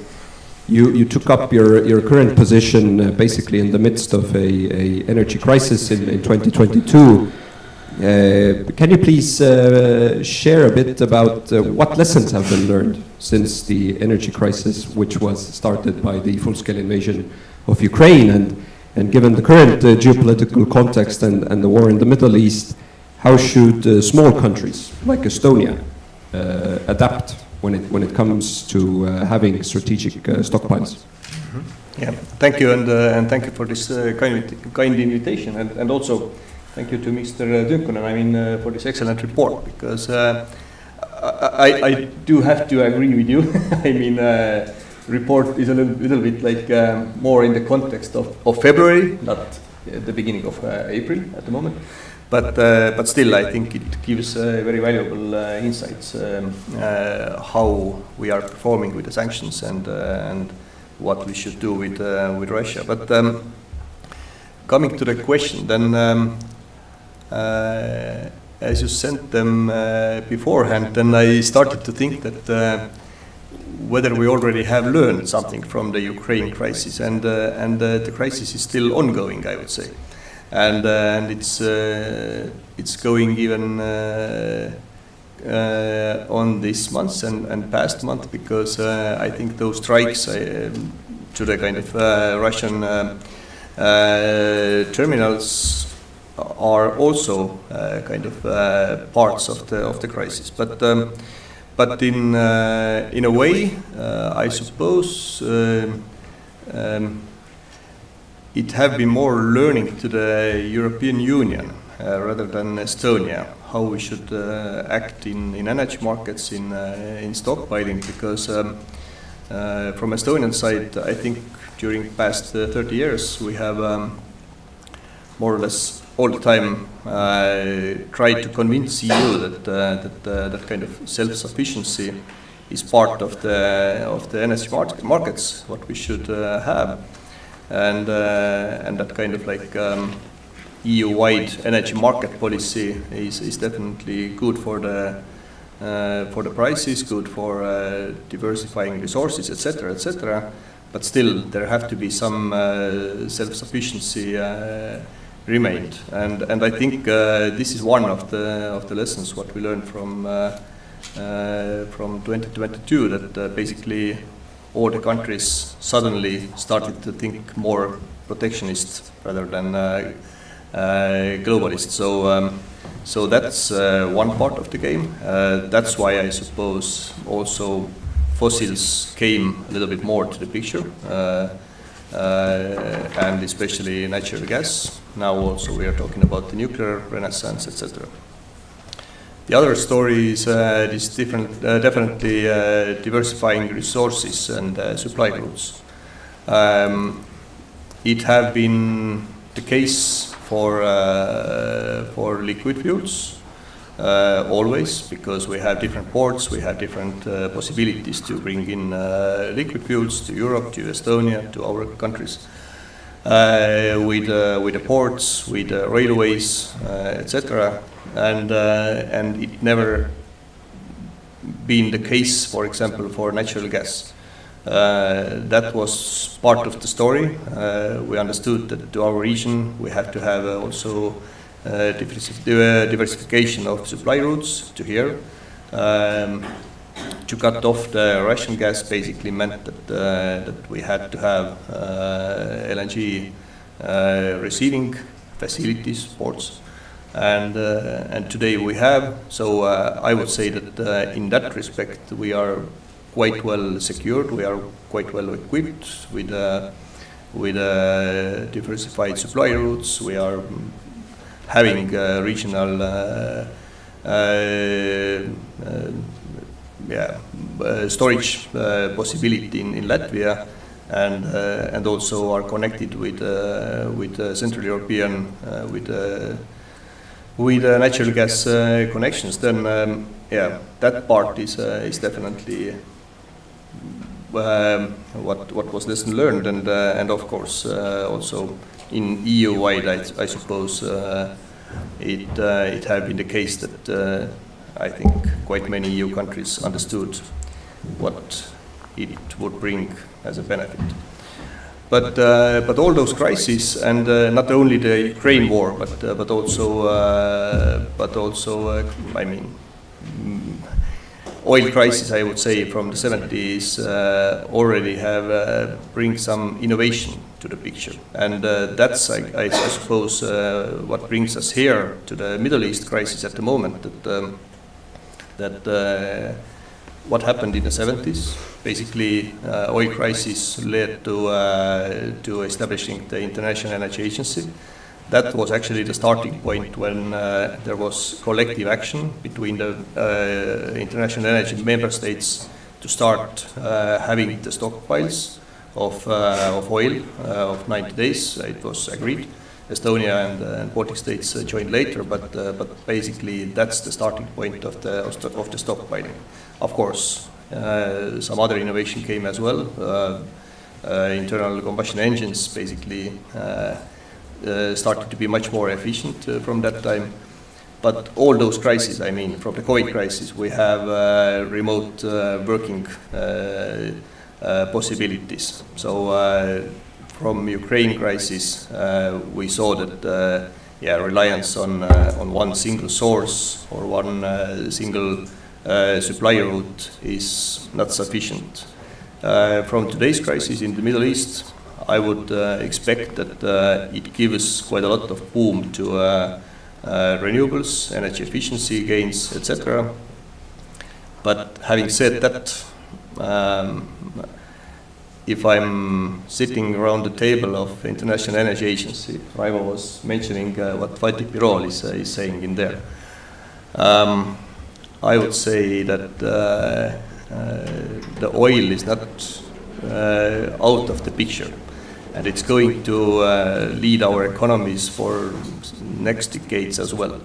You took up your current position basically in the midst of a energy crisis in 2022. Can you please share a bit about what lessons have been learned since the energy crisis, which was started by the full-scale invasion of Ukraine, and given the current geopolitical context and the war in the Middle East, how should small countries like Estonia adapt when it comes to having strategic stockpiles? Yeah, thank you, and thank you for this kind invitation, and also Thank you to Mr. Tynkkynen, for this excellent report, because I do have to agree with you. Report is a little bit like more in the context of February, not the beginning of April at the moment. But still, I think it gives very valuable insights how we are performing with the sanctions and what we should do with Russia. But coming to the question, then as you sent them beforehand, then I started to think that whether we already have learned something from the Ukraine crisis, and the crisis is still ongoing, I would say, and it's going even on this month and past month, because I think those strikes to the kind of Russian terminals are also kind of parts of the crisis, but in a way, I suppose it have been more learning to the European Union rather than Estonia, how we should act in energy markets, in stockpiling, because from Estonian side, I think during past 30 years we have more or less all the time tried to convince EU that kind of self-sufficiency is part of the energy markets, what we should have, and that kind of like EU-wide energy market policy is definitely good for the prices, good for diversifying resources, etc., etc. But still, there have to be some self-sufficiency remained, and I think this is one of the lessons what we learned from 2022, that basically all the countries suddenly started to think more protectionist rather than globalist. So that's one part of the game. That's why I suppose also fossils came a little bit more to the picture, and especially natural gas. Now also we are talking about the nuclear renaissance, etc. The other story is definitely diversifying resources and supply routes. It have been the case for liquid fuels always, because we have different ports, we have different possibilities to bring in liquid fuels to Europe, to Estonia, to our countries, with the ports, with the railways, etc. And it never been the case, for example, for natural gas. That was part of the story. We understood that to our region we have to have also diversification of supply routes to here. To cut off the Russian gas basically meant that we had to have LNG receiving facilities, ports, and today we have. So I would say that in that respect we are quite well secured. We are quite well equipped with diversified supply routes. We are having regional storage possibility in Latvia, and also are connected with Central European with natural gas connections. Then that part is definitely what was lesson learned, and of course also in EU-wide, I suppose it had been the case that I think quite many EU countries understood what it would bring as a benefit. But all those crises, and not only the Ukraine war, but also I mean, oil crisis, I would say, from the 70s already have bring some innovation to the picture, and that's I suppose what brings us here to the Middle East crisis at the moment. That what happened in the 70s, basically oil crisis led to establishing the International Energy Agency, that was actually the starting point when there was collective action between the International Energy member states to start having the stockpiles of oil of 90 days. It was agreed. Estonia and Baltic states joined later, but basically that's the starting point of the stockpiling. Of course, some other innovation came as well. Internal combustion engines basically started to be much more efficient from that time. But all those crises, I mean, from the COVID crisis, we have remote working possibilities. So from Ukraine crisis, we saw that reliance on one single source or one single supply route is not sufficient. From today's crisis in the Middle East, I would expect that it gives quite a lot of boom to renewables, energy efficiency gains, etc. But having said that, if I'm sitting around the table of International Energy Agency, Raivo was mentioning what Vati Birol is saying in there. I would say that the oil is not out of the picture, and it's going to lead our economies for next decades as well,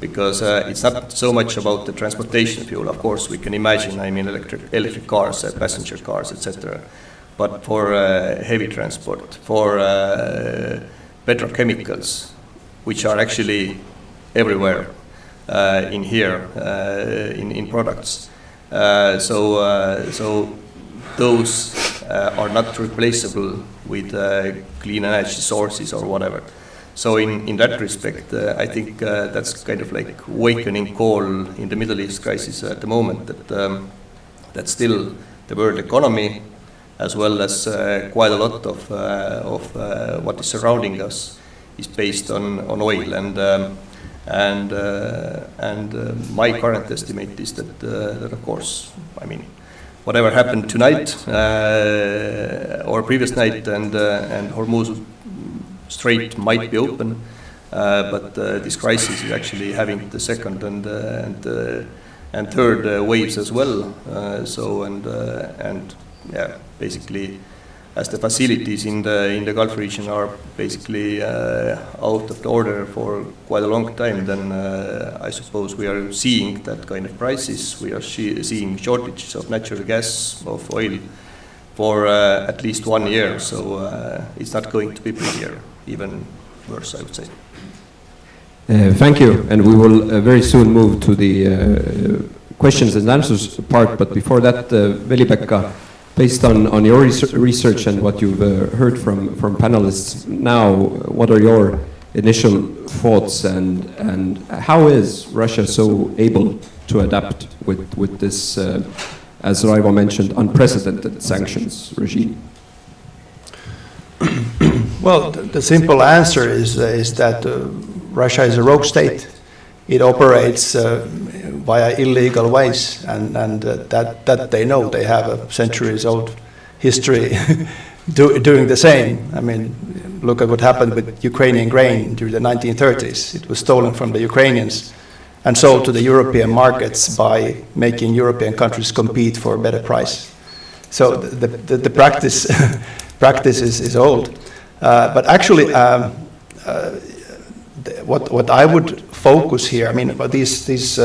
because it's not so much about the transportation fuel. Of course, we can imagine, I mean, electric cars, passenger cars, etc. But for heavy transport, for petrochemicals, which are actually everywhere in here, in products. So those are not replaceable with clean energy sources or whatever. So in that respect, I think that's kind of like awakening call in the Middle East crisis at the moment, that still the world economy, as well as quite a lot of what is surrounding us, is based on oil. And my current estimate is that of course, I mean, whatever happened tonight or previous night, and Hormuz Strait might be open, but this crisis is actually having the second and third waves as well. Basically, as the facilities in the Gulf region are basically out of the order for quite a long time, then I suppose we are seeing that kind of crisis. We are seeing shortages of natural gas, of oil, for at least 1 year. So it's not going to be prettier, even worse, I would say. Thank you, and we will very soon move to the questions and answers part. But before that, Veli-Pekka, based on your research and what you've heard from panelists now, what are your initial thoughts, and how is Russia so able to adapt with this, as Raivo mentioned, unprecedented sanctions regime? Well, the simple answer is that Russia is a rogue state. It operates via illegal ways, and that they know. They have a centuries-old history doing the same. I mean, look at what happened with Ukrainian grain during the 1930s. It was stolen from the Ukrainians and sold to the European markets by making European countries compete for a better price. So the practice is old. But actually, what I would focus here, I mean, these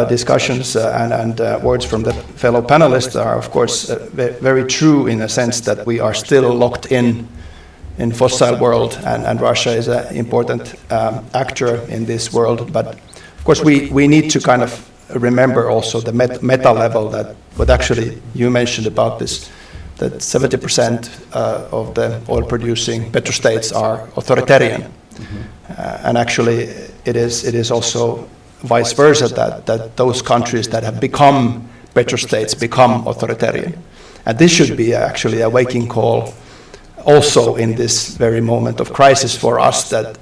discussions and words from the fellow panelists are, of course, very true in a sense that we are still locked in fossil world, and Russia is an important actor in this world. But of course, we need to kind of remember also the meta level, that what actually you mentioned about this, that 70% of the oil-producing petrostates are authoritarian. And actually, it is also vice versa, that those countries that have become petrostates become authoritarian. And this should be actually a waking call also in this very moment of crisis for us, that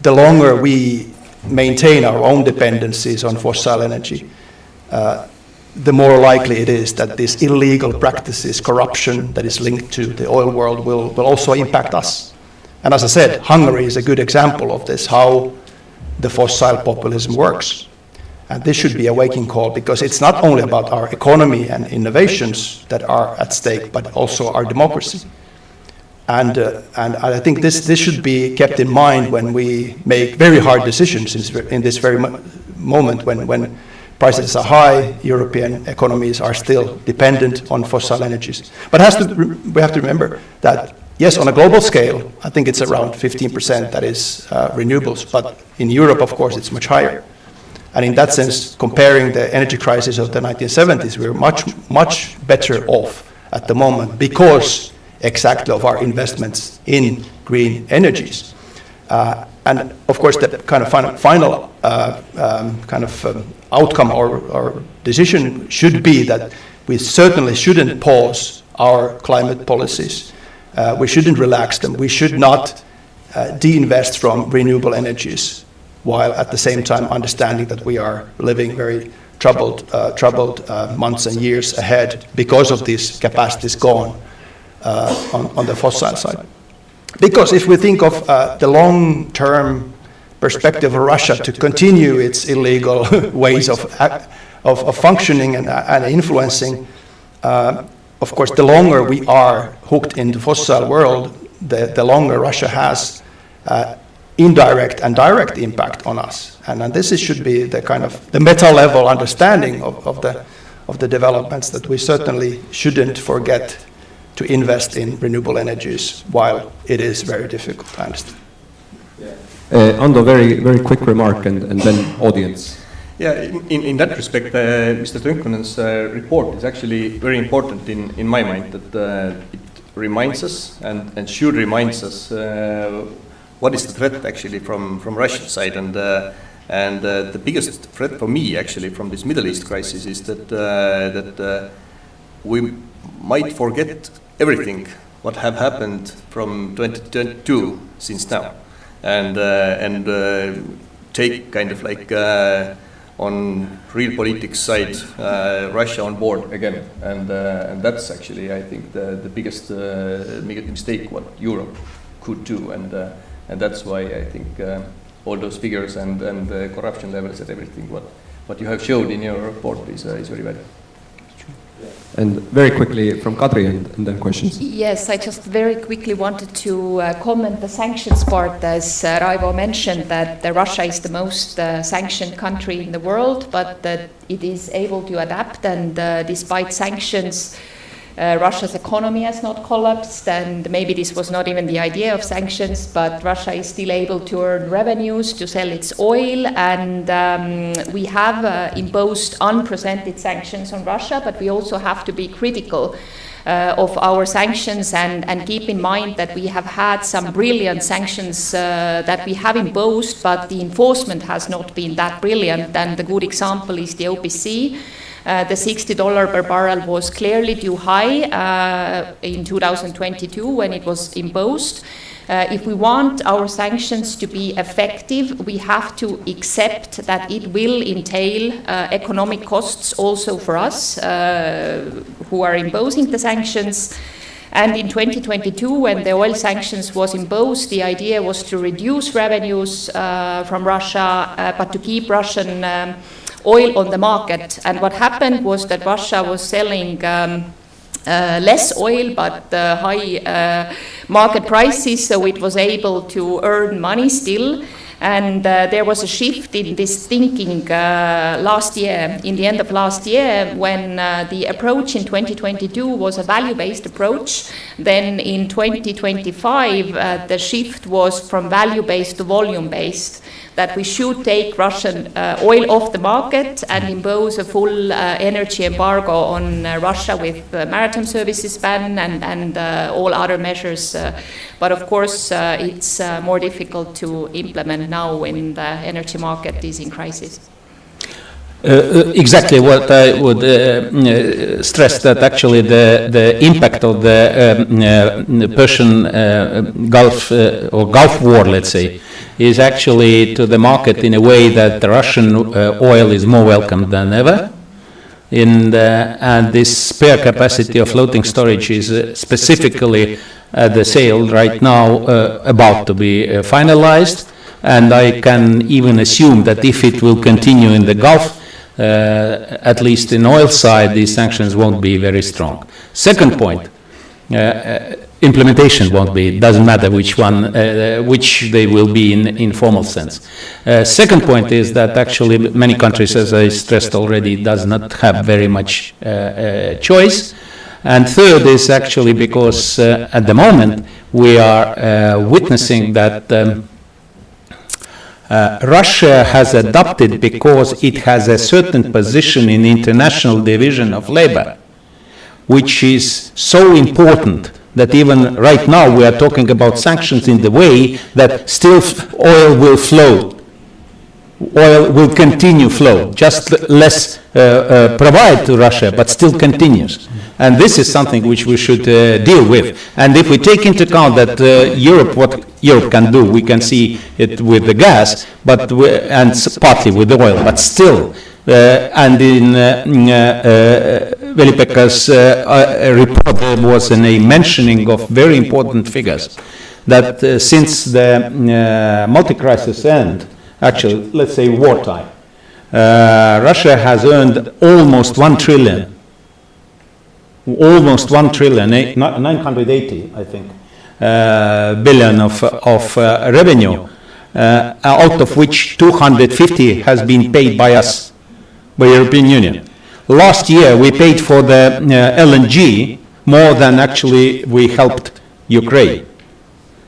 the longer we maintain our own dependencies on fossil energy, the more likely it is that these illegal practices, corruption that is linked to the oil world will also impact us. And as I said, Hungary is a good example of this, how the fossil populism works. And this should be a waking call, because it's not only about our economy and innovations that are at stake, but also our democracy. And I think this should be kept in mind when we make very hard decisions in this very moment when prices are high, European economies are still dependent on fossil energies. But we have to remember that, yes, on a global scale, I think it's around 15% that is renewables, but in Europe, of course, it's much higher. And in that sense, comparing the energy crisis of the 1970s, we're much better off at the moment because exactly of our investments in green energies. And of course, the kind of final outcome or decision should be that we certainly shouldn't pause our climate policies. We shouldn't relax them. We should not de-invest from renewable energies, while at the same time understanding that we are living very troubled months and years ahead because of these capacities gone on the fossil side. Because if we think of the long-term perspective of Russia to continue its illegal ways of functioning and influencing, of course, the longer we are hooked in the fossil world, the longer Russia has indirect and direct impact on us. And this should be the kind of the meta-level understanding of the developments, that we certainly shouldn't forget to invest in renewable energies while it is very difficult, I understand. Ando, very quick remark and then audience. Yeah, in that respect, Mr. Tynkkynen's report is actually very important in my mind, that it reminds us and should remind us what is the threat actually from Russian side, and the biggest threat for me actually from this Middle East crisis is that we might forget everything what have happened from 2022 since now, and take kind of like on real politics side Russia on board again, and that's actually I think the biggest mistake what Europe could do, and that's why I think all those figures and the corruption levels and everything what you have showed in your report is very valid. And very quickly from Kadri and then questions. Yes, I just very quickly wanted to comment the sanctions part, as Raivo mentioned that Russia is the most sanctioned country in the world, but that it is able to adapt, and despite sanctions, Russia's economy has not collapsed, and maybe this was not even the idea of sanctions, but Russia is still able to earn revenues to sell its oil, and we have imposed unprecedented sanctions on Russia, but we also have to be critical of our sanctions and keep in mind that we have had some brilliant sanctions that we have imposed, but the enforcement has not been that brilliant, and the good example is the OPC. The $60 per barrel was clearly too high in 2022 when it was imposed. If we want our sanctions to be effective, we have to accept that it will entail economic costs also for us who are imposing the sanctions. And in 2022, when the oil sanctions was imposed, the idea was to reduce revenues from Russia, but to keep Russian oil on the market. And what happened was that Russia was selling less oil, but high market prices, so it was able to earn money still. And there was a shift in this thinking last year, in the end of last year, when the approach in 2022 was a value-based approach. Then in 2025, the shift was from value-based to volume-based, that we should take Russian oil off the market and impose a full energy embargo on Russia with maritime services ban and all other measures. But of course, it's more difficult to implement now when the energy market is in crisis. Exactly what I would stress, that actually the impact of the Persian Gulf or Gulf War, let's say, is actually to the market in a way that the Russian oil is more welcome than ever. And this spare capacity of floating storage is specifically the sale right now about to be finalized, and I can even assume that if it will continue in the Gulf, at least in oil side, these sanctions won't be very strong. Second point, implementation won't be, it doesn't matter which one, which they will be in formal sense. Second point is that actually many countries, as I stressed already, does not have very much choice. And third is actually because at the moment we are witnessing that Russia has adopted, because it has a certain position in the International Division of Labor, which is so important that even right now we are talking about sanctions in the way that still oil will flow. Oil will continue flow, just less provide to Russia, but still continues. And this is something which we should deal with. And if we take into account that Europe, what Europe can do, we can see it with the gas, but and partly with the oil, but still. And in Veli-Pekka's report, there was a mentioning of very important figures, that since the multi-crisis end, actually, let's say wartime, Russia has earned almost 1 trillion, 980, I think, billion of revenue, out of which 250 has been paid by us, by European Union. Last year, we paid for the LNG more than actually we helped Ukraine.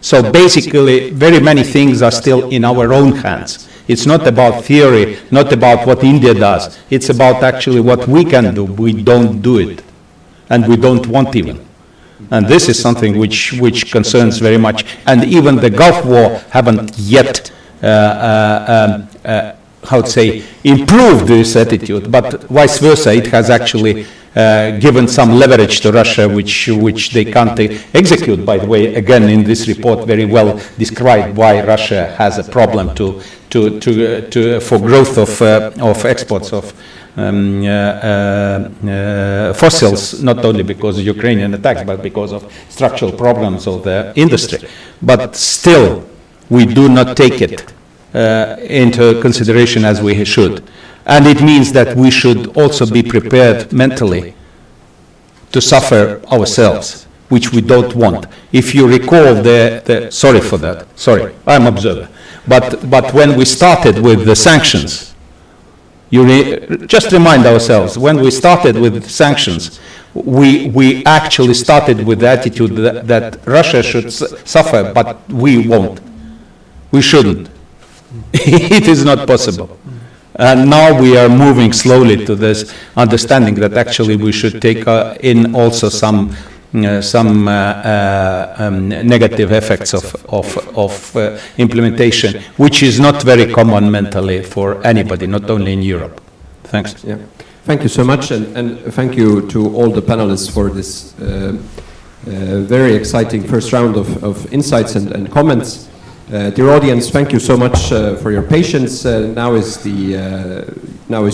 So basically, very many things are still in our own hands. It's not about theory, not about what India does. It's about actually what we can do. We don't do it, and we don't want even. And this is something which concerns very much. And even the Gulf War haven't yet, how to say, improved this attitude, but vice versa, it has actually given some leverage to Russia, which they can't execute. By the way, again, in this report, very well described why Russia has a problem for growth of exports of fossils, not only because of Ukrainian attacks, but because of structural problems of the industry. But still, we do not take it into consideration as we should. And it means that we should also be prepared mentally to suffer ourselves, which we don't want. If you recall sorry for that, sorry, I'm observer. But when we started with the sanctions, just remind ourselves, when we started with sanctions, we actually started with the attitude that Russia should suffer, but we won't. We shouldn't. It is not possible. And now we are moving slowly to this understanding that actually we should take in also some negative effects of implementation, which is not very common mentally for anybody, not only in Europe. Thanks. Yeah. Thank you so much, and thank you to all the panelists for this very exciting first round of insights and comments. Dear audience, thank you so much for your patience. Now is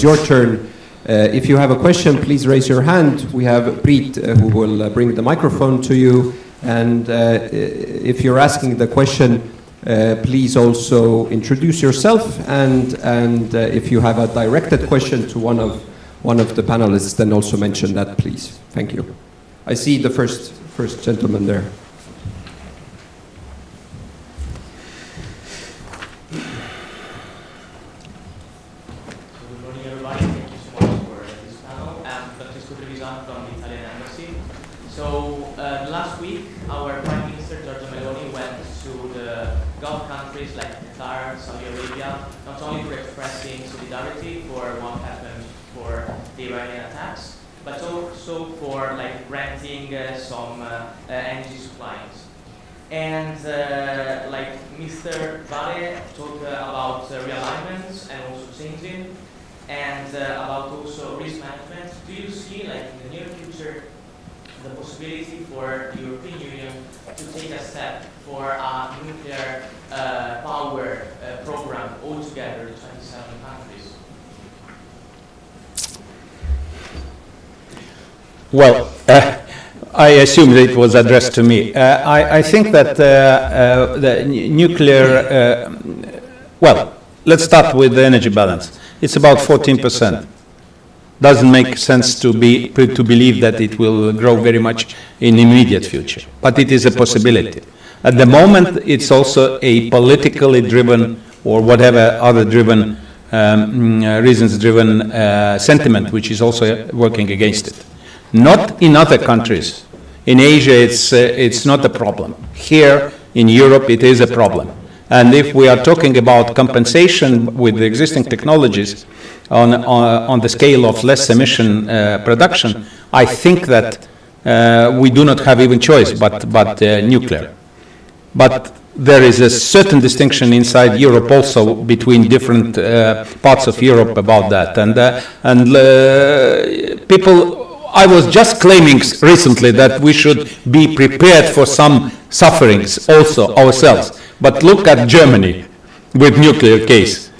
your turn. If you have a question, please raise your hand. We have Priit who will bring the microphone to you. And if you're asking the question, please also introduce yourself. And if you have a directed question to one of the panelists, then also mention that, please. Thank you. I see the first gentleman there. Last week, our Prime Minister, went to the Gulf countries like Qatar, Saudi Arabia, not only for expressing solidarity for what happened for the Iranian attacks, but also for granting some energy supplies. And Mr. Vare talked about realignments and also changing, and about also risk management. Do you see, in the near future, the possibility for the European Union to take a step for a nuclear power program altogether, the 27 countries? Well, I assume that it was addressed to me. I think that the nuclear, well, let's start with the energy balance. It's about 14%. Doesn't make sense to believe that it will grow very much in immediate future, but it is a possibility. At the moment, it's also a politically driven or whatever other driven, reasons driven sentiment, which is also working against it. Not in other countries. In Asia, it's not a problem. Here in Europe, it is a problem. And if we are talking about compensation with the existing technologies on the scale of less emission production, I think that we do not have even choice but nuclear. But there is a certain distinction inside Europe also between different parts of Europe about that. And people, I was just claiming recently that we should be prepared for some sufferings also ourselves. But look at Germany with nuclear case.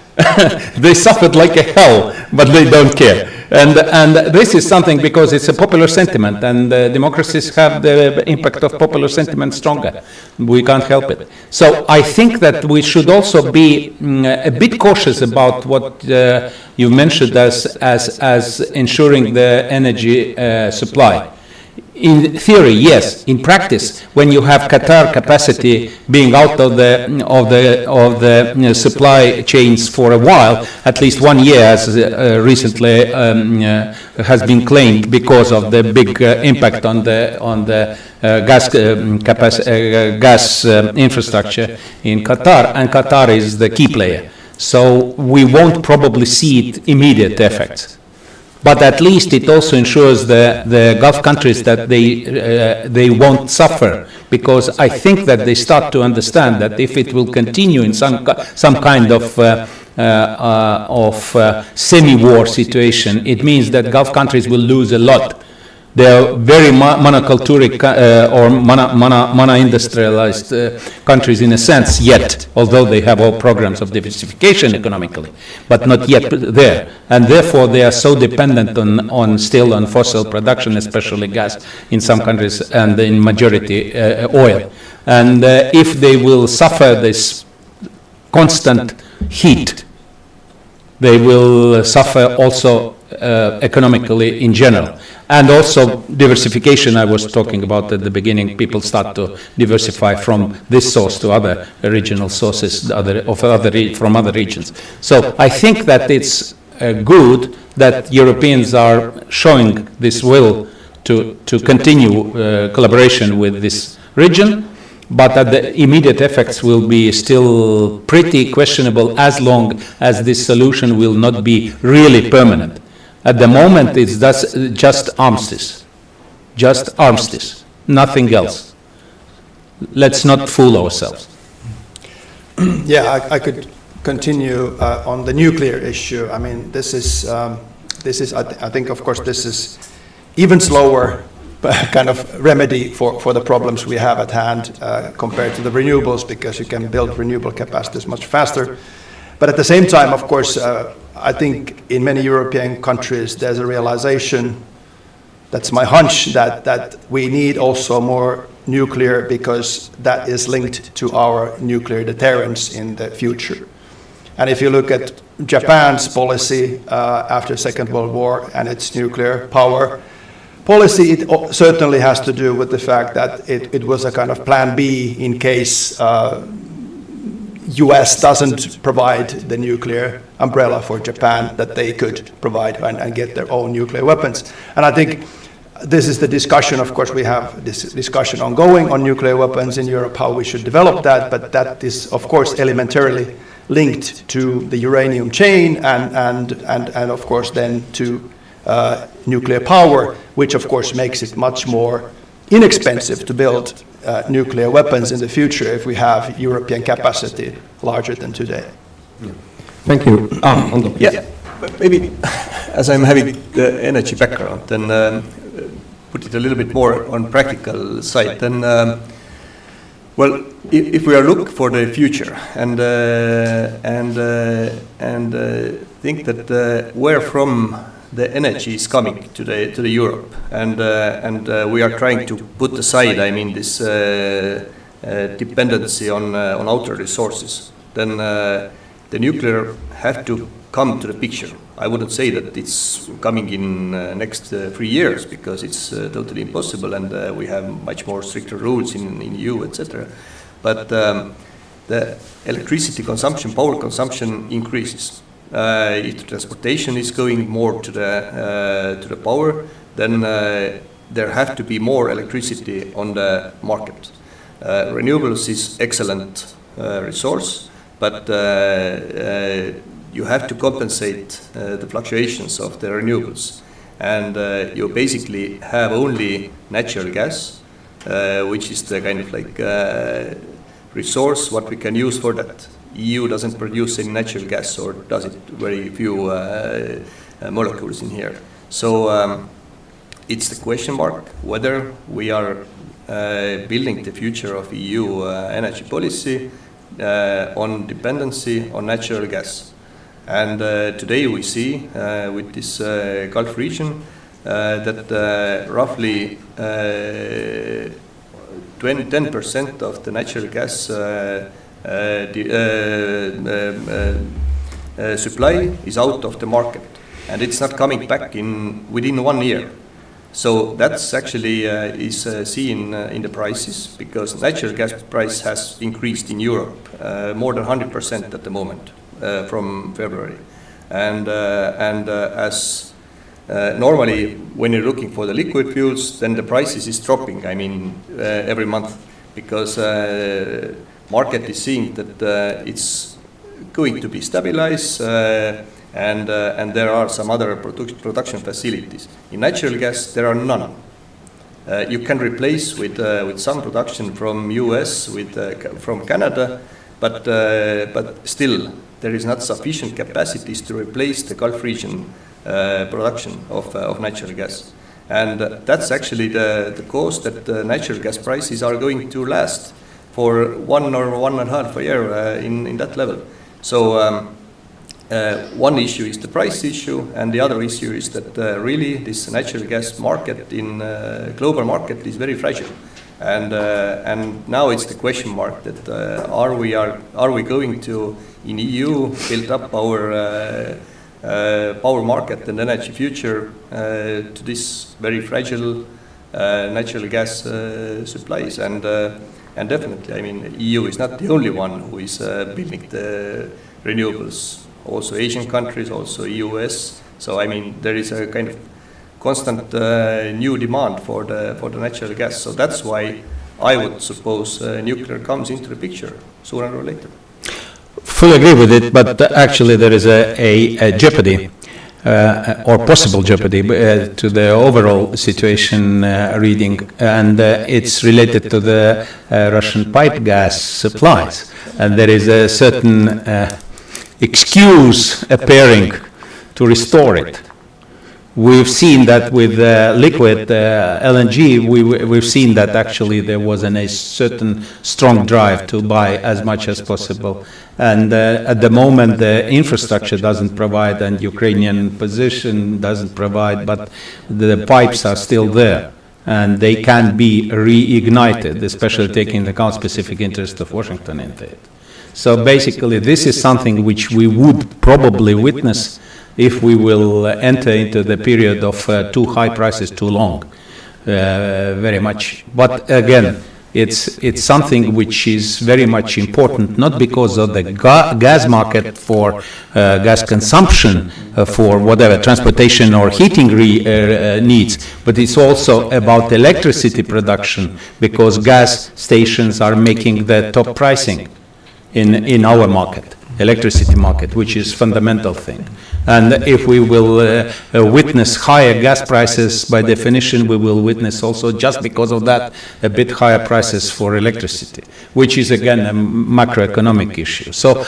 They suffered like a hell, but they don't care. And this is something because it's a popular sentiment, and democracies have the impact of popular sentiment stronger. We can't help it. So I think that we should also be a bit cautious about what you mentioned as ensuring the energy supply. In theory, yes. In practice, when you have Qatar capacity being out of the supply chains for a while, at least 1 year, as recently has been claimed, because of the big impact on the gas infrastructure in Qatar, and Qatar is the key player. So we won't probably see immediate effects. But at least it also ensures the Gulf countries that they won't suffer, because I think that they start to understand that if it will continue in some kind of semi-war situation, it means that Gulf countries will lose a lot. They are very monoculturic or mono-industrialized countries in a sense yet, although they have all programs of diversification economically, but not yet there. And therefore they are so dependent still on fossil production, especially gas in some countries, and in majority oil. And if they will suffer this constant heat, they will suffer also economically in general. And also diversification, I was talking about at the beginning, people start to diversify from this source to other regional sources from other regions. So I think that it's good that Europeans are showing this will to continue collaboration with this region, but that the immediate effects will be still pretty questionable as long as this solution will not be really permanent. At the moment, it's just armistice, nothing else. Let's not fool ourselves. Yeah, I could continue on the nuclear issue. I mean, this is I think, of course, this is even slower kind of remedy for the problems we have at hand compared to the renewables, because you can build renewable capacities much faster. But at the same time, of course, I think in many European countries there's a realization, that's my hunch, that we need also more nuclear, because that is linked to our nuclear deterrence in the future. And if you look at Japan's policy after Second World War and its nuclear power policy, it certainly has to do with the fact that it was a kind of plan B in case US doesn't provide the nuclear umbrella for Japan, that they could provide and get their own nuclear weapons. And I think this is the discussion. Of course, we have this discussion ongoing on nuclear weapons in Europe, how we should develop that, but that is, of course, elementarily linked to the uranium chain and of course then to nuclear power, which of course makes it much more inexpensive to build nuclear weapons in the future if we have European capacity larger than today. Thank you. Ando. Yeah, but maybe as I'm having the energy background, then put it a little bit more on practical side. Then, well, if we are looking for the future and think that where from the energy is coming to the Europe, and we are trying to put aside, I mean, this dependency on outer resources, then the nuclear have to come to the picture. I wouldn't say that it's coming in next 3 years, because it's totally impossible, and we have much more stricter rules in EU, etc. But the electricity consumption, power consumption increases. If the transportation is going more to the power, then there have to be more electricity on the market. Renewables is excellent resource, but you have to compensate the fluctuations of the renewables, and you basically have only natural gas, which is the kind of like resource what we can use for that. EU doesn't produce any natural gas, or does it? Very few molecules in here. So it's the question mark whether we are building the future of EU energy policy on dependency on natural gas. And today we see with this Gulf region that roughly 10% of the natural gas supply is out of the market, and it's not coming back within 1 year. So that's actually is seen in the prices, because natural gas price has increased in Europe more than 100% at the moment from February, and as normally when you're looking for the liquid fuels, then the prices is dropping. I mean every month, because market is seeing that it's going to be stabilized, and there are some other production facilities. In natural gas, there are none. You can replace with some production from US, from Canada, but still there is not sufficient capacities to replace the Gulf region production of natural gas. And that's actually the cause that the natural gas prices are going to last for 1 or 1.5 year in that level. So one issue is the price issue, and the other issue is that really this natural gas market in global market is very fragile. And now it's the question mark that are we going to in EU build up our power market and energy future to this very fragile natural gas supplies, and definitely, I mean, EU is not the only one who is building the renewables. Also Asian countries, also US. So I mean, there is a kind of constant new demand for the natural gas. So that's why I would suppose nuclear comes into the picture sooner or later. Fully agree with it, but actually there is a jeopardy, or possible jeopardy, to the overall situation reading, and it's related to the Russian pipe gas supplies. And there is a certain excuse appearing to restore it. We've seen that with liquid LNG, we've seen that actually there was a certain strong drive to buy as much as possible. And at the moment, the infrastructure doesn't provide, and Ukrainian position doesn't provide, but the pipes are still there. And they can be reignited, especially taking into account specific interest of Washington in it. So basically, this is something which we would probably witness if we will enter into the period of too high prices too long, very much. But again, it's something which is very much important, not because of the gas market for gas consumption, for whatever transportation or heating needs, but it's also about electricity production, because gas stations are making the top pricing in our market, electricity market, which is fundamental thing. And if we will witness higher gas prices, by definition, we will witness also, just because of that, a bit higher prices for electricity, which is again a macroeconomic issue. So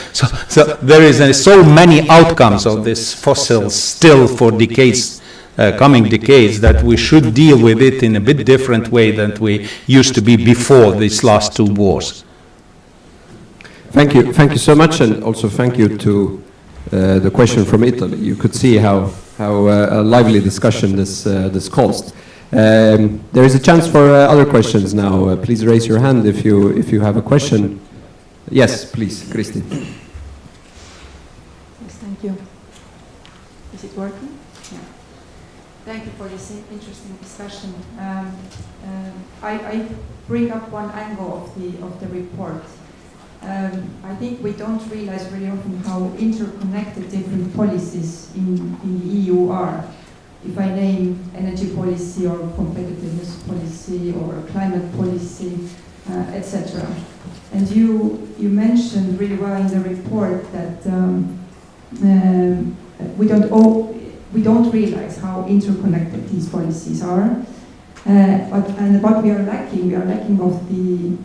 there is so many outcomes of this fossils still for decades, coming decades, that we should deal with it in a bit different way than we used to be before these last two wars. Thank you so much, and also thank you to the question from Italy. You could see how a lively discussion this caused. There is a chance for other questions now. Please raise your hand if you have a question. Yes, please, Kristi. Yes, thank you. Is it working? Yeah. Thank you for this interesting discussion. I bring up one angle of the report. I think we don't realize very often how interconnected different policies in the EU are. If I name energy policy or competitiveness policy or climate policy, etc. And you mentioned really well in the report that we don't realize how interconnected these policies are. But what we are lacking of the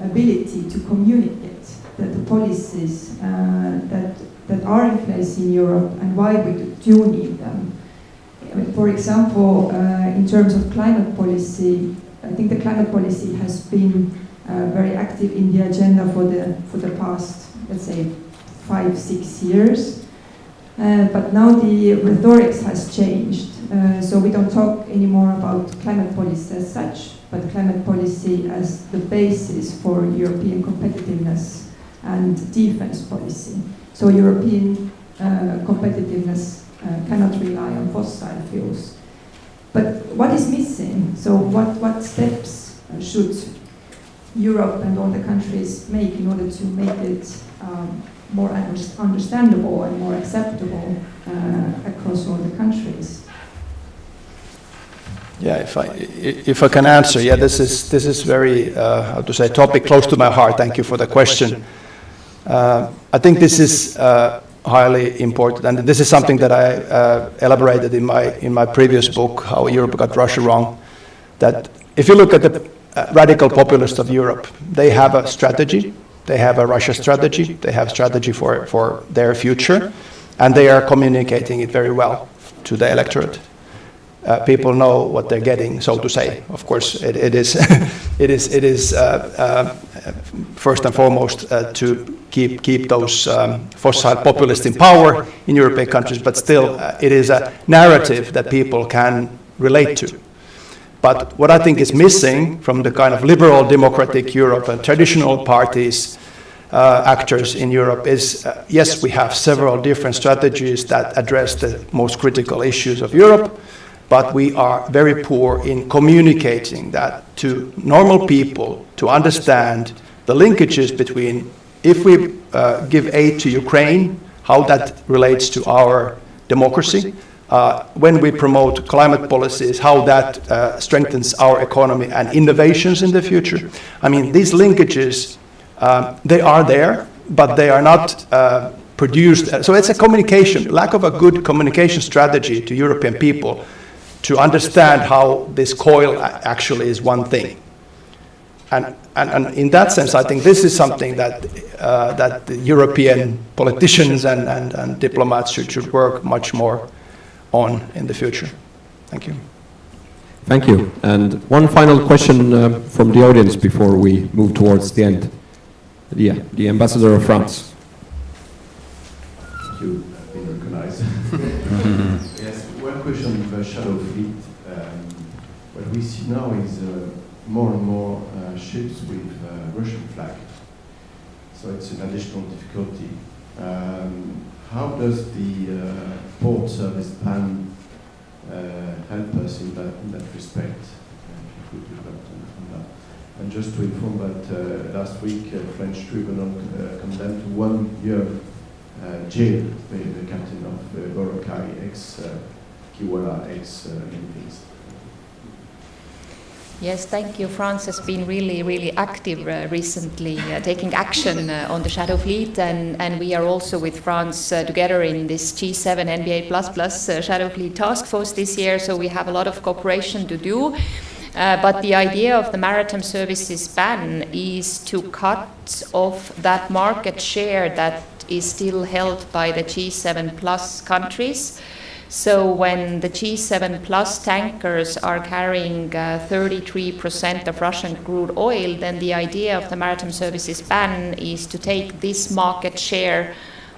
ability to communicate that the policies that are in place in Europe and why we do need them. For example, in terms of climate policy, I think the climate policy has been very active in the agenda for the past, let's say, 5-6 years. But now the rhetoric has changed. So we don't talk anymore about climate policy as such, but climate policy as the basis for European competitiveness and defense policy. So European competitiveness cannot rely on fossil fuels. But what is missing? So what steps should Europe and all the countries make in order to make it more understandable and more acceptable across all the countries? Yeah, if I can answer, yeah, this is very how to say, topic close to my heart. Thank you for the question. I think this is highly important, and this is something that I elaborated in my previous book, How Europe Got Russia Wrong. That if you look at the radical populists of Europe, they have a strategy. They have a Russia strategy. They have strategy for their future, and they are communicating it very well to the electorate. People know what they're getting, so to say. Of course, it is first and foremost to keep those fossil populists in power in European countries, but still it is a narrative that people can relate to. But what I think is missing from the kind of liberal democratic Europe and traditional parties, actors in Europe is, yes, we have several different strategies that address the most critical issues of Europe, but we are very poor in communicating that to normal people to understand the linkages between if we give aid to Ukraine, how that relates to our democracy, when we promote climate policies, how that strengthens our economy and innovations in the future. I mean, these linkages, they are there, but they are not produced. So it's a communication, lack of a good communication strategy to European people to understand how this coil actually is one thing. And in that sense, I think this is something that the European politicians and diplomats should work much more on in the future. Thank you. Thank you. And one final question from the audience before we move towards the end. Yeah, the Ambassador of France. Thank you. I've been recognized. Yes, one question on the shadow fleet. What we see now is more and more ships with Russian flag. So it's an additional difficulty. How does the port service ban help us in that respect? If you could develop on that. And just to inform that last week, French tribunal condemned to 1 year jail the captain of Boracay, ex-Kiwala, ex-Greenpeace. Yes, thank you. France has been really active recently, taking action on the shadow fleet, and we are also with France together in this G7 NBA++ shadow fleet task force this year, so we have a lot of cooperation to do. But the idea of the maritime services ban is to cut off that market share that is still held by the G7+ countries. So when the G7+ tankers are carrying 33% of Russian crude oil, then the idea of the maritime services ban is to take this market share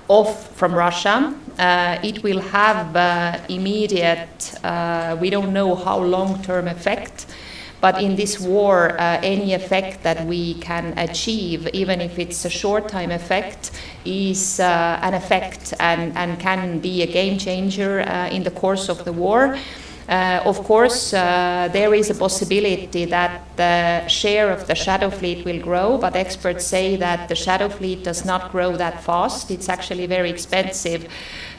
off from Russia. It will have immediate, we don't know how long-term effect, but in this war, any effect that we can achieve, even if it's a short-time effect, is an effect and can be a game changer in the course of the war. Of course, there is a possibility that the share of the shadow fleet will grow, but experts say that the shadow fleet does not grow that fast. It's actually very expensive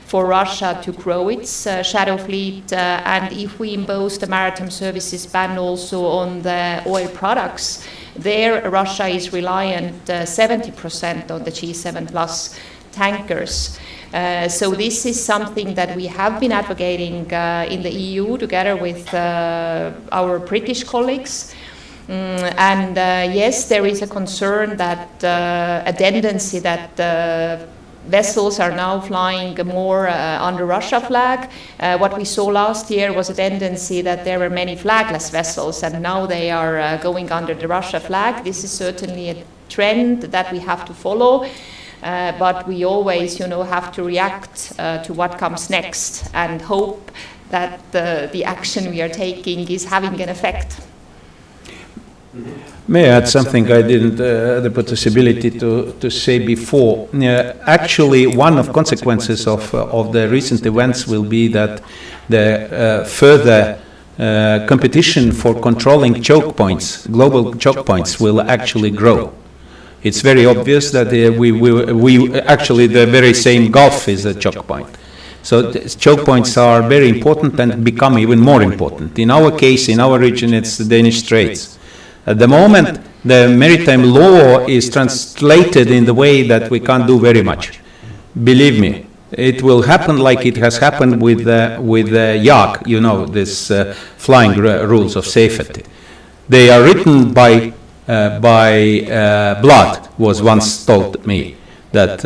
for Russia to grow its shadow fleet, and if we impose the maritime services ban also on the oil products, there Russia is reliant 70% on the G7 plus tankers. So this is something that we have been advocating in the EU together with our British colleagues. And yes, there is a concern that a tendency that vessels are now flying more under Russia flag. What we saw last year was a tendency that there were many flagless vessels, and now they are going under the Russia flag. This is certainly a trend that we have to follow. But we always, have to react to what comes next and hope that the action we are taking is having an effect. May I add something I didn't have the possibility to say before? Actually, one of consequences of the recent events will be that the further competition for controlling choke points, global choke points, will actually grow. It's very obvious that we actually the very same Gulf is a choke point. So choke points are very important and become even more important. In our case, in our region, it's the Danish Straits. At the moment, the maritime law is translated in the way that we can't do very much. Believe me, it will happen like it has happened with YAC, this flying rules of safety. They are written by blood, was once told me, that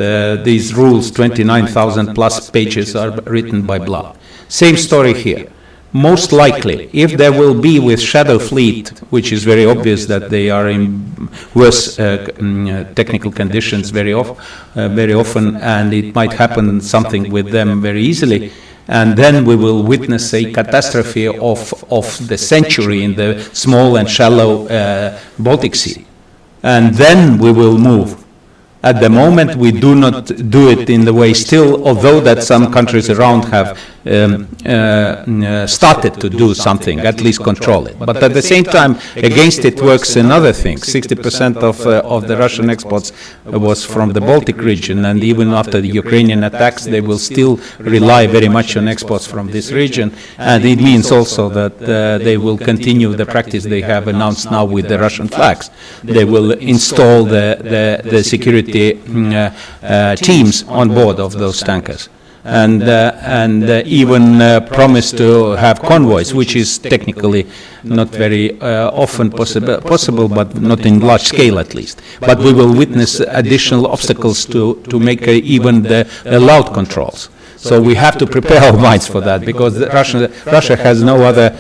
these rules, 29,000 plus pages, are written by blood. Same story here. Most likely, if there will be with shadow fleet, which is very obvious that they are in worse technical conditions very often, and it might happen something with them very easily, and then we will witness a catastrophe of the century in the small and shallow Baltic Sea. And then we will move. At the moment, we do not do it in the way still, although that some countries around have started to do something, at least control it. But at the same time, against it works another thing. 60% of the Russian exports was from the Baltic region, and even after the Ukrainian attacks, they will still rely very much on exports from this region. And it means also that they will continue the practice they have announced now with the Russian flags. They will install the security teams on board of those tankers, and even promise to have convoys, which is technically not very often possible, but not in large scale at least. But we will witness additional obstacles to make even the allowed controls. So we have to prepare our minds for that, because Russia has no other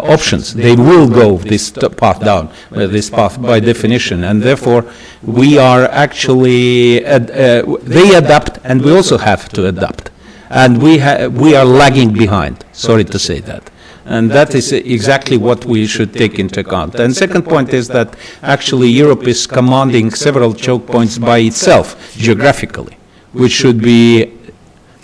options. They will go this path down, this path by definition, and therefore we are actually, they adapt and we also have to adapt. And we are lagging behind, sorry to say that. And that is exactly what we should take into account. And second point is that actually Europe is commanding several choke points by itself, geographically, which should be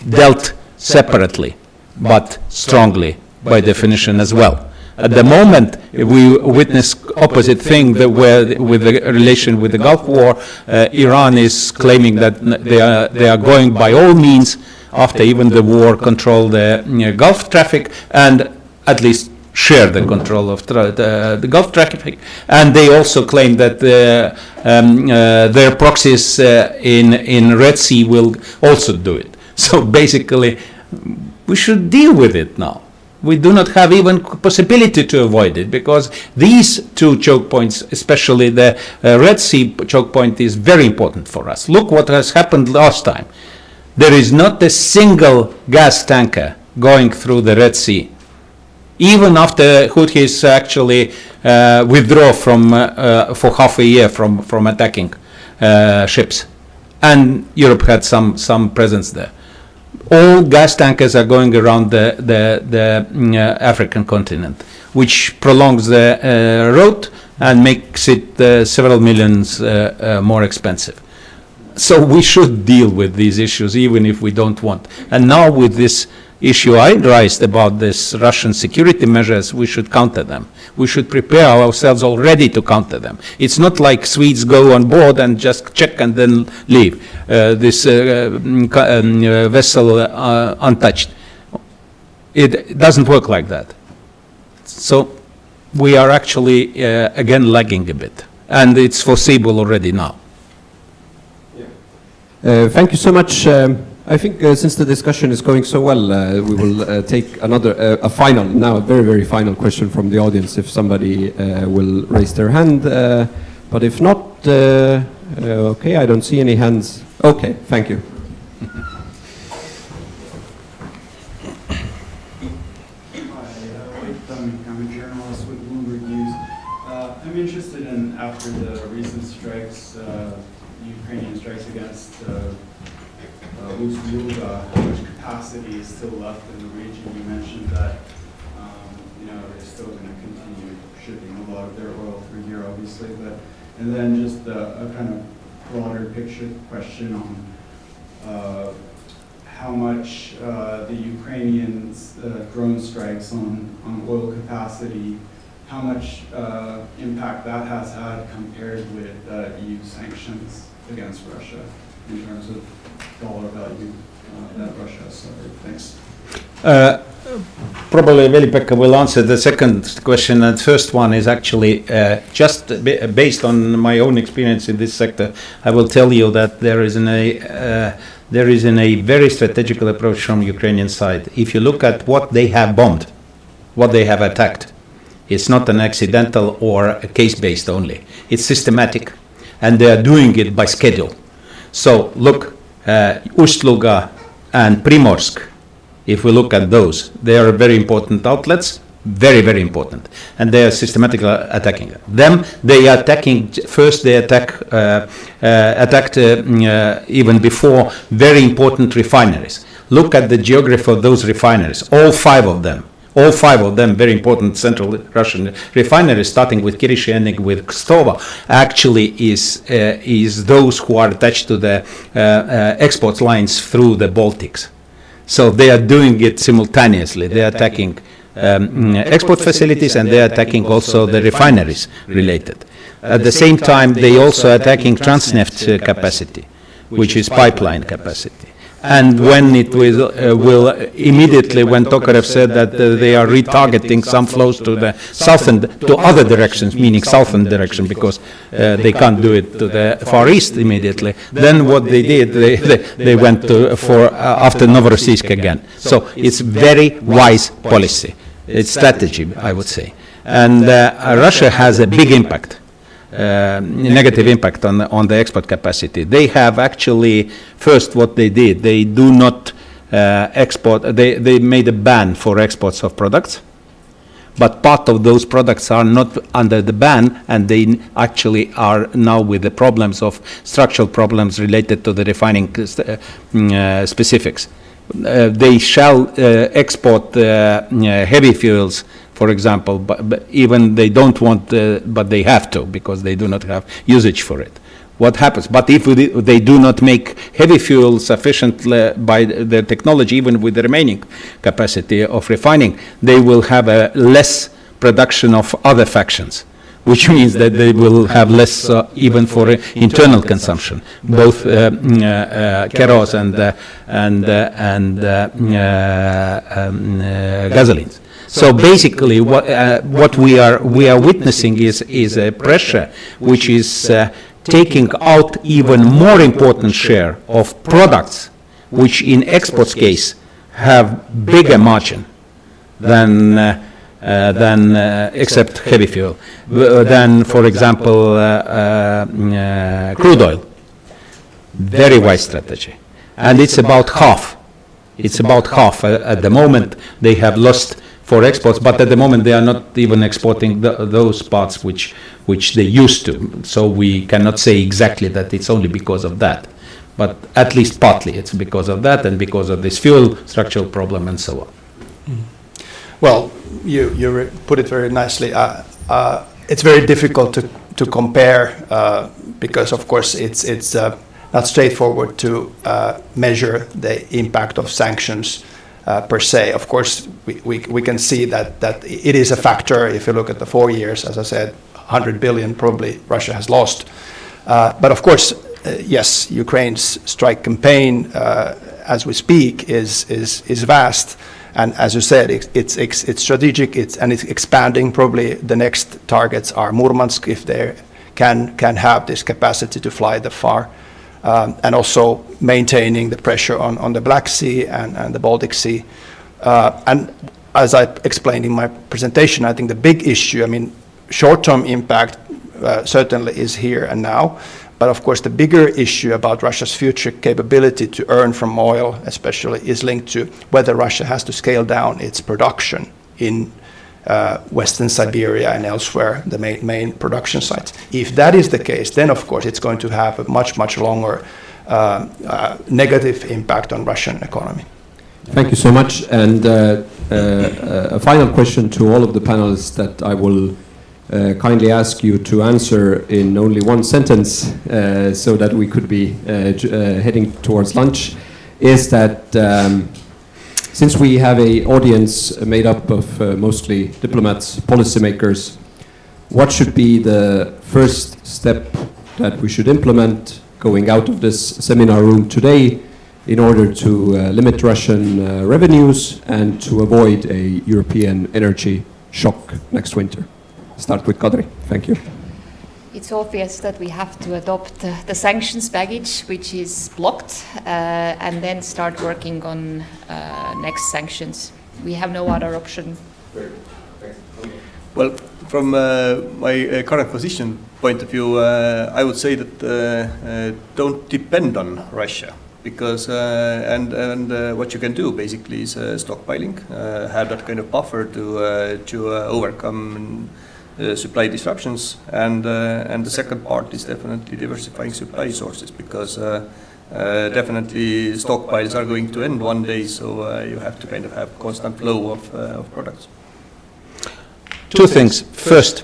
dealt separately, but strongly by definition as well. At the moment, we witness opposite thing where with the relation with the Gulf War, Iran is claiming that they are going by all means, after even the war, control the Gulf traffic and at least share the control of the Gulf traffic, and they also claim that their proxies in Red Sea will also do it. So basically, we should deal with it now. We do not have even possibility to avoid it, because these two choke points, especially the Red Sea choke point, is very important for us. Look what has happened last time. There is not a single gas tanker going through the Red Sea. Even after Houthis actually withdraw for half a year from attacking ships. and Europe had some presence there. All gas tankers are going around the African continent, which prolongs the road and makes it several millions more expensive. So we should deal with these issues even if we don't want. And now with this issue I raised about this Russian security measures, we should counter them. We should prepare ourselves already to counter them. It's not like Swedes go on board and just check and then leave this vessel untouched. It doesn't work like that. So we are actually again lagging a bit, and it's foreseeable already now. Thank you so much. I think since the discussion is going so well, we will take another, a final, now a very, very final question from the audience if somebody will raise their hand. But if not, okay, I don't see any hands. Okay, thank you. I'm a journalist with Bloomberg News. I'm interested in, after the recent strikes, Ukrainian strikes against Vseviov, how much capacity is still left in the region? You mentioned that they're still going to continue shipping a lot of their oil through here, obviously. And then just a kind of broader picture question on how much the Ukrainian drone strikes on oil capacity, how much impact that has had compared with EU sanctions against Russia in terms of dollar value that Russia has suffered. Thanks. Probably Veli-Pekka will answer the second question, and first one is actually just based on my own experience in this sector. I will tell you that there is a very strategical approach from Ukrainian side. If you look at what they have bombed, what they have attacked, it's not an accidental or a case-based only. It's systematic, and they are doing it by schedule. So look, Ust-Luga and Primorsk, if we look at those, they are very important outlets, very, very important, and they are systematically attacking them. They are attacking, first they attacked even before very important refineries. Look at the geography of those refineries, all five of them, very important central Russian refineries, starting with Kirishenik, with Kstova, actually is those who are attached to the export lines through the Baltics. So they are doing it simultaneously. They are attacking export facilities, and they are attacking also the refineries related. At the same time, they also attacking Transneft capacity, which is pipeline capacity. And when it will immediately, when Tokarev said that they are retargeting some flows to the southern, to other directions, meaning southern direction, because they can't do it to the Far East immediately, then what they did, they went for after Novorossiysk again. So it's very wise policy. It's strategy, I would say. And Russia has a big impact. Negative impact on the export capacity. They have actually, first what they did, they do not export, they made a ban for exports of products, but part of those products are not under the ban, and they actually are now with the problems of structural problems related to the refining specifics. They shall export heavy fuels, for example, but even they don't want, but they have to, because they do not have usage for it. What happens? But if they do not make heavy fuel sufficient by the technology, even with the remaining capacity of refining, they will have a less production of other factions, which means that they will have less even for internal consumption, both keros and gasolines. So basically, what we are witnessing is a pressure which is taking out even more important share of products, which in exports case have bigger margin than except heavy fuel, than, for example, crude oil. Very wise strategy, and it's about half. It's about half at the moment. They have lost for exports, but at the moment they are not even exporting those parts which they used to. So we cannot say exactly that it's only because of that. But at least partly it's because of that and because of this fuel structural problem and so on. Well, you put it very nicely. It's very difficult to compare because, of course, it's not straightforward to measure the impact of sanctions per se. Of course, we can see that it is a factor. If you look at the 4 years, as I said, 100 billion probably Russia has lost. But of course, yes, Ukraine's strike campaign, as we speak, is vast. And as you said, it's strategic, and it's expanding. Probably the next targets are Murmansk, if they can have this capacity to fly that far, and also maintaining the pressure on the Black Sea and the Baltic Sea. And as I explained in my presentation, I think the big issue, I mean, short-term impact certainly is here and now. But of course, the bigger issue about Russia's future capability to earn from oil, especially, is linked to whether Russia has to scale down its production in Western Siberia and elsewhere, the main production sites. If that is the case, then of course it's going to have a much longer negative impact on Russian economy. Thank you so much. And a final question to all of the panelists that I will kindly ask you to answer in only one sentence so that we could be heading towards lunch, is that since we have an audience made up of mostly diplomats, policymakers, what should be the first step that we should implement going out of this seminar room today in order to limit Russian revenues and to avoid a European energy shock next winter? Start with Kadri. Thank you. It's obvious that we have to adopt the sanctions package, which is blocked, and then start working on next sanctions. We have no other option. Well, from my current position point of view, I would say that don't depend on Russia, because and what you can do basically is stockpiling, have that kind of buffer to overcome supply disruptions, and the second part is definitely diversifying supply sources, because definitely stockpiles are going to end one day, so you have to kind of have constant flow of products. Two things. First,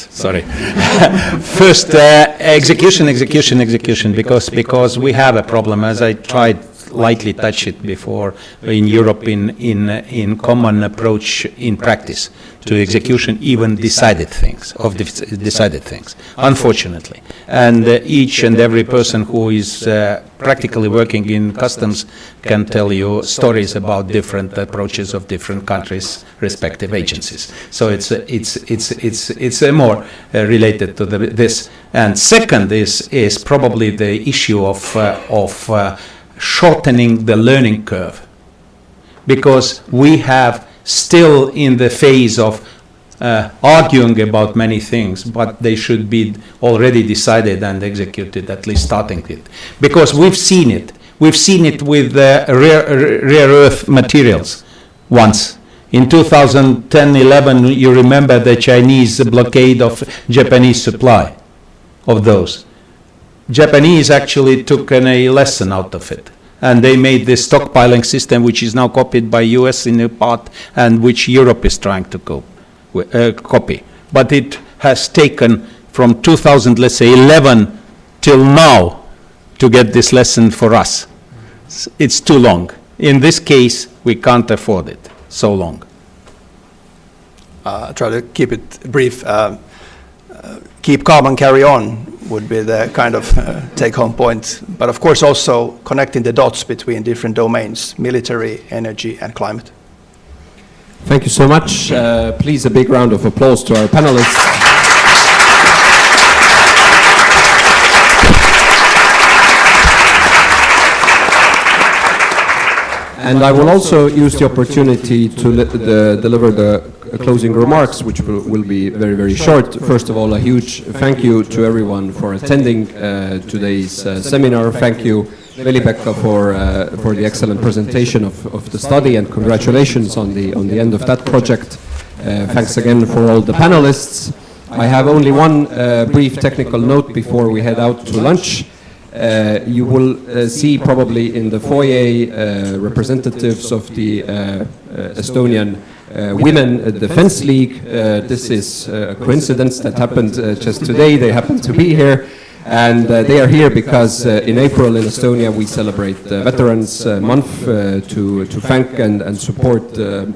sorry. First, execution, because we have a problem, as I tried lightly touch it before, in Europe in common approach in practice to execution, even decided things, unfortunately. And each and every person who is practically working in customs can tell you stories about different approaches of different countries' respective agencies. So it's more related to this. And second is probably the issue of shortening the learning curve, because we have still in the phase of arguing about many things, but they should be already decided and executed, at least starting it. Because we've seen it with rare earth materials once. In 2010-11, you remember the Chinese blockade of Japanese supply of those. Japanese actually took a lesson out of it, and they made this stockpiling system, which is now copied by US in a part, and which Europe is trying to copy. But it has taken from 2011 till now to get this lesson for us. It's too long. In this case, we can't afford it so long. Try to keep it brief. Keep calm and carry on would be the kind of take-home point. But of course also connecting the dots between different domains, military, energy and climate. Thank you so much. Please a big round of applause to our panelists. And I will also use the opportunity to deliver the closing remarks, which will be very, very short. First of all, a huge thank you to everyone for attending today's seminar. Thank you, Veli-Pekka, for the excellent presentation of the study, and congratulations on the end of that project. Thanks again for all the panelists. I have only one brief technical note before we head out to lunch. You will see probably in the foyer representatives of the Estonian Women Defense League. This is a coincidence that happened just today. They happen to be here. And they are here because in April in Estonia we celebrate Veterans Month to thank and support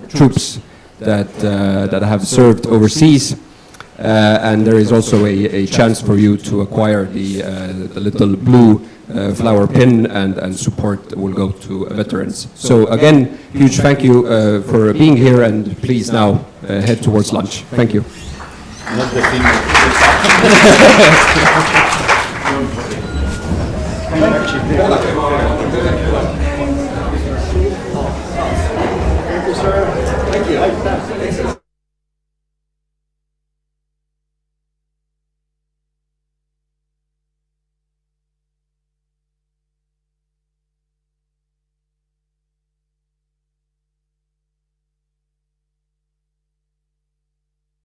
troops that have served overseas. And there is also a chance for you to acquire the little blue flower pin, and support will go to veterans. So again, huge thank you for being here, and please now head towards lunch. Thank you. Not the thing. Thank you, sir. Thank you.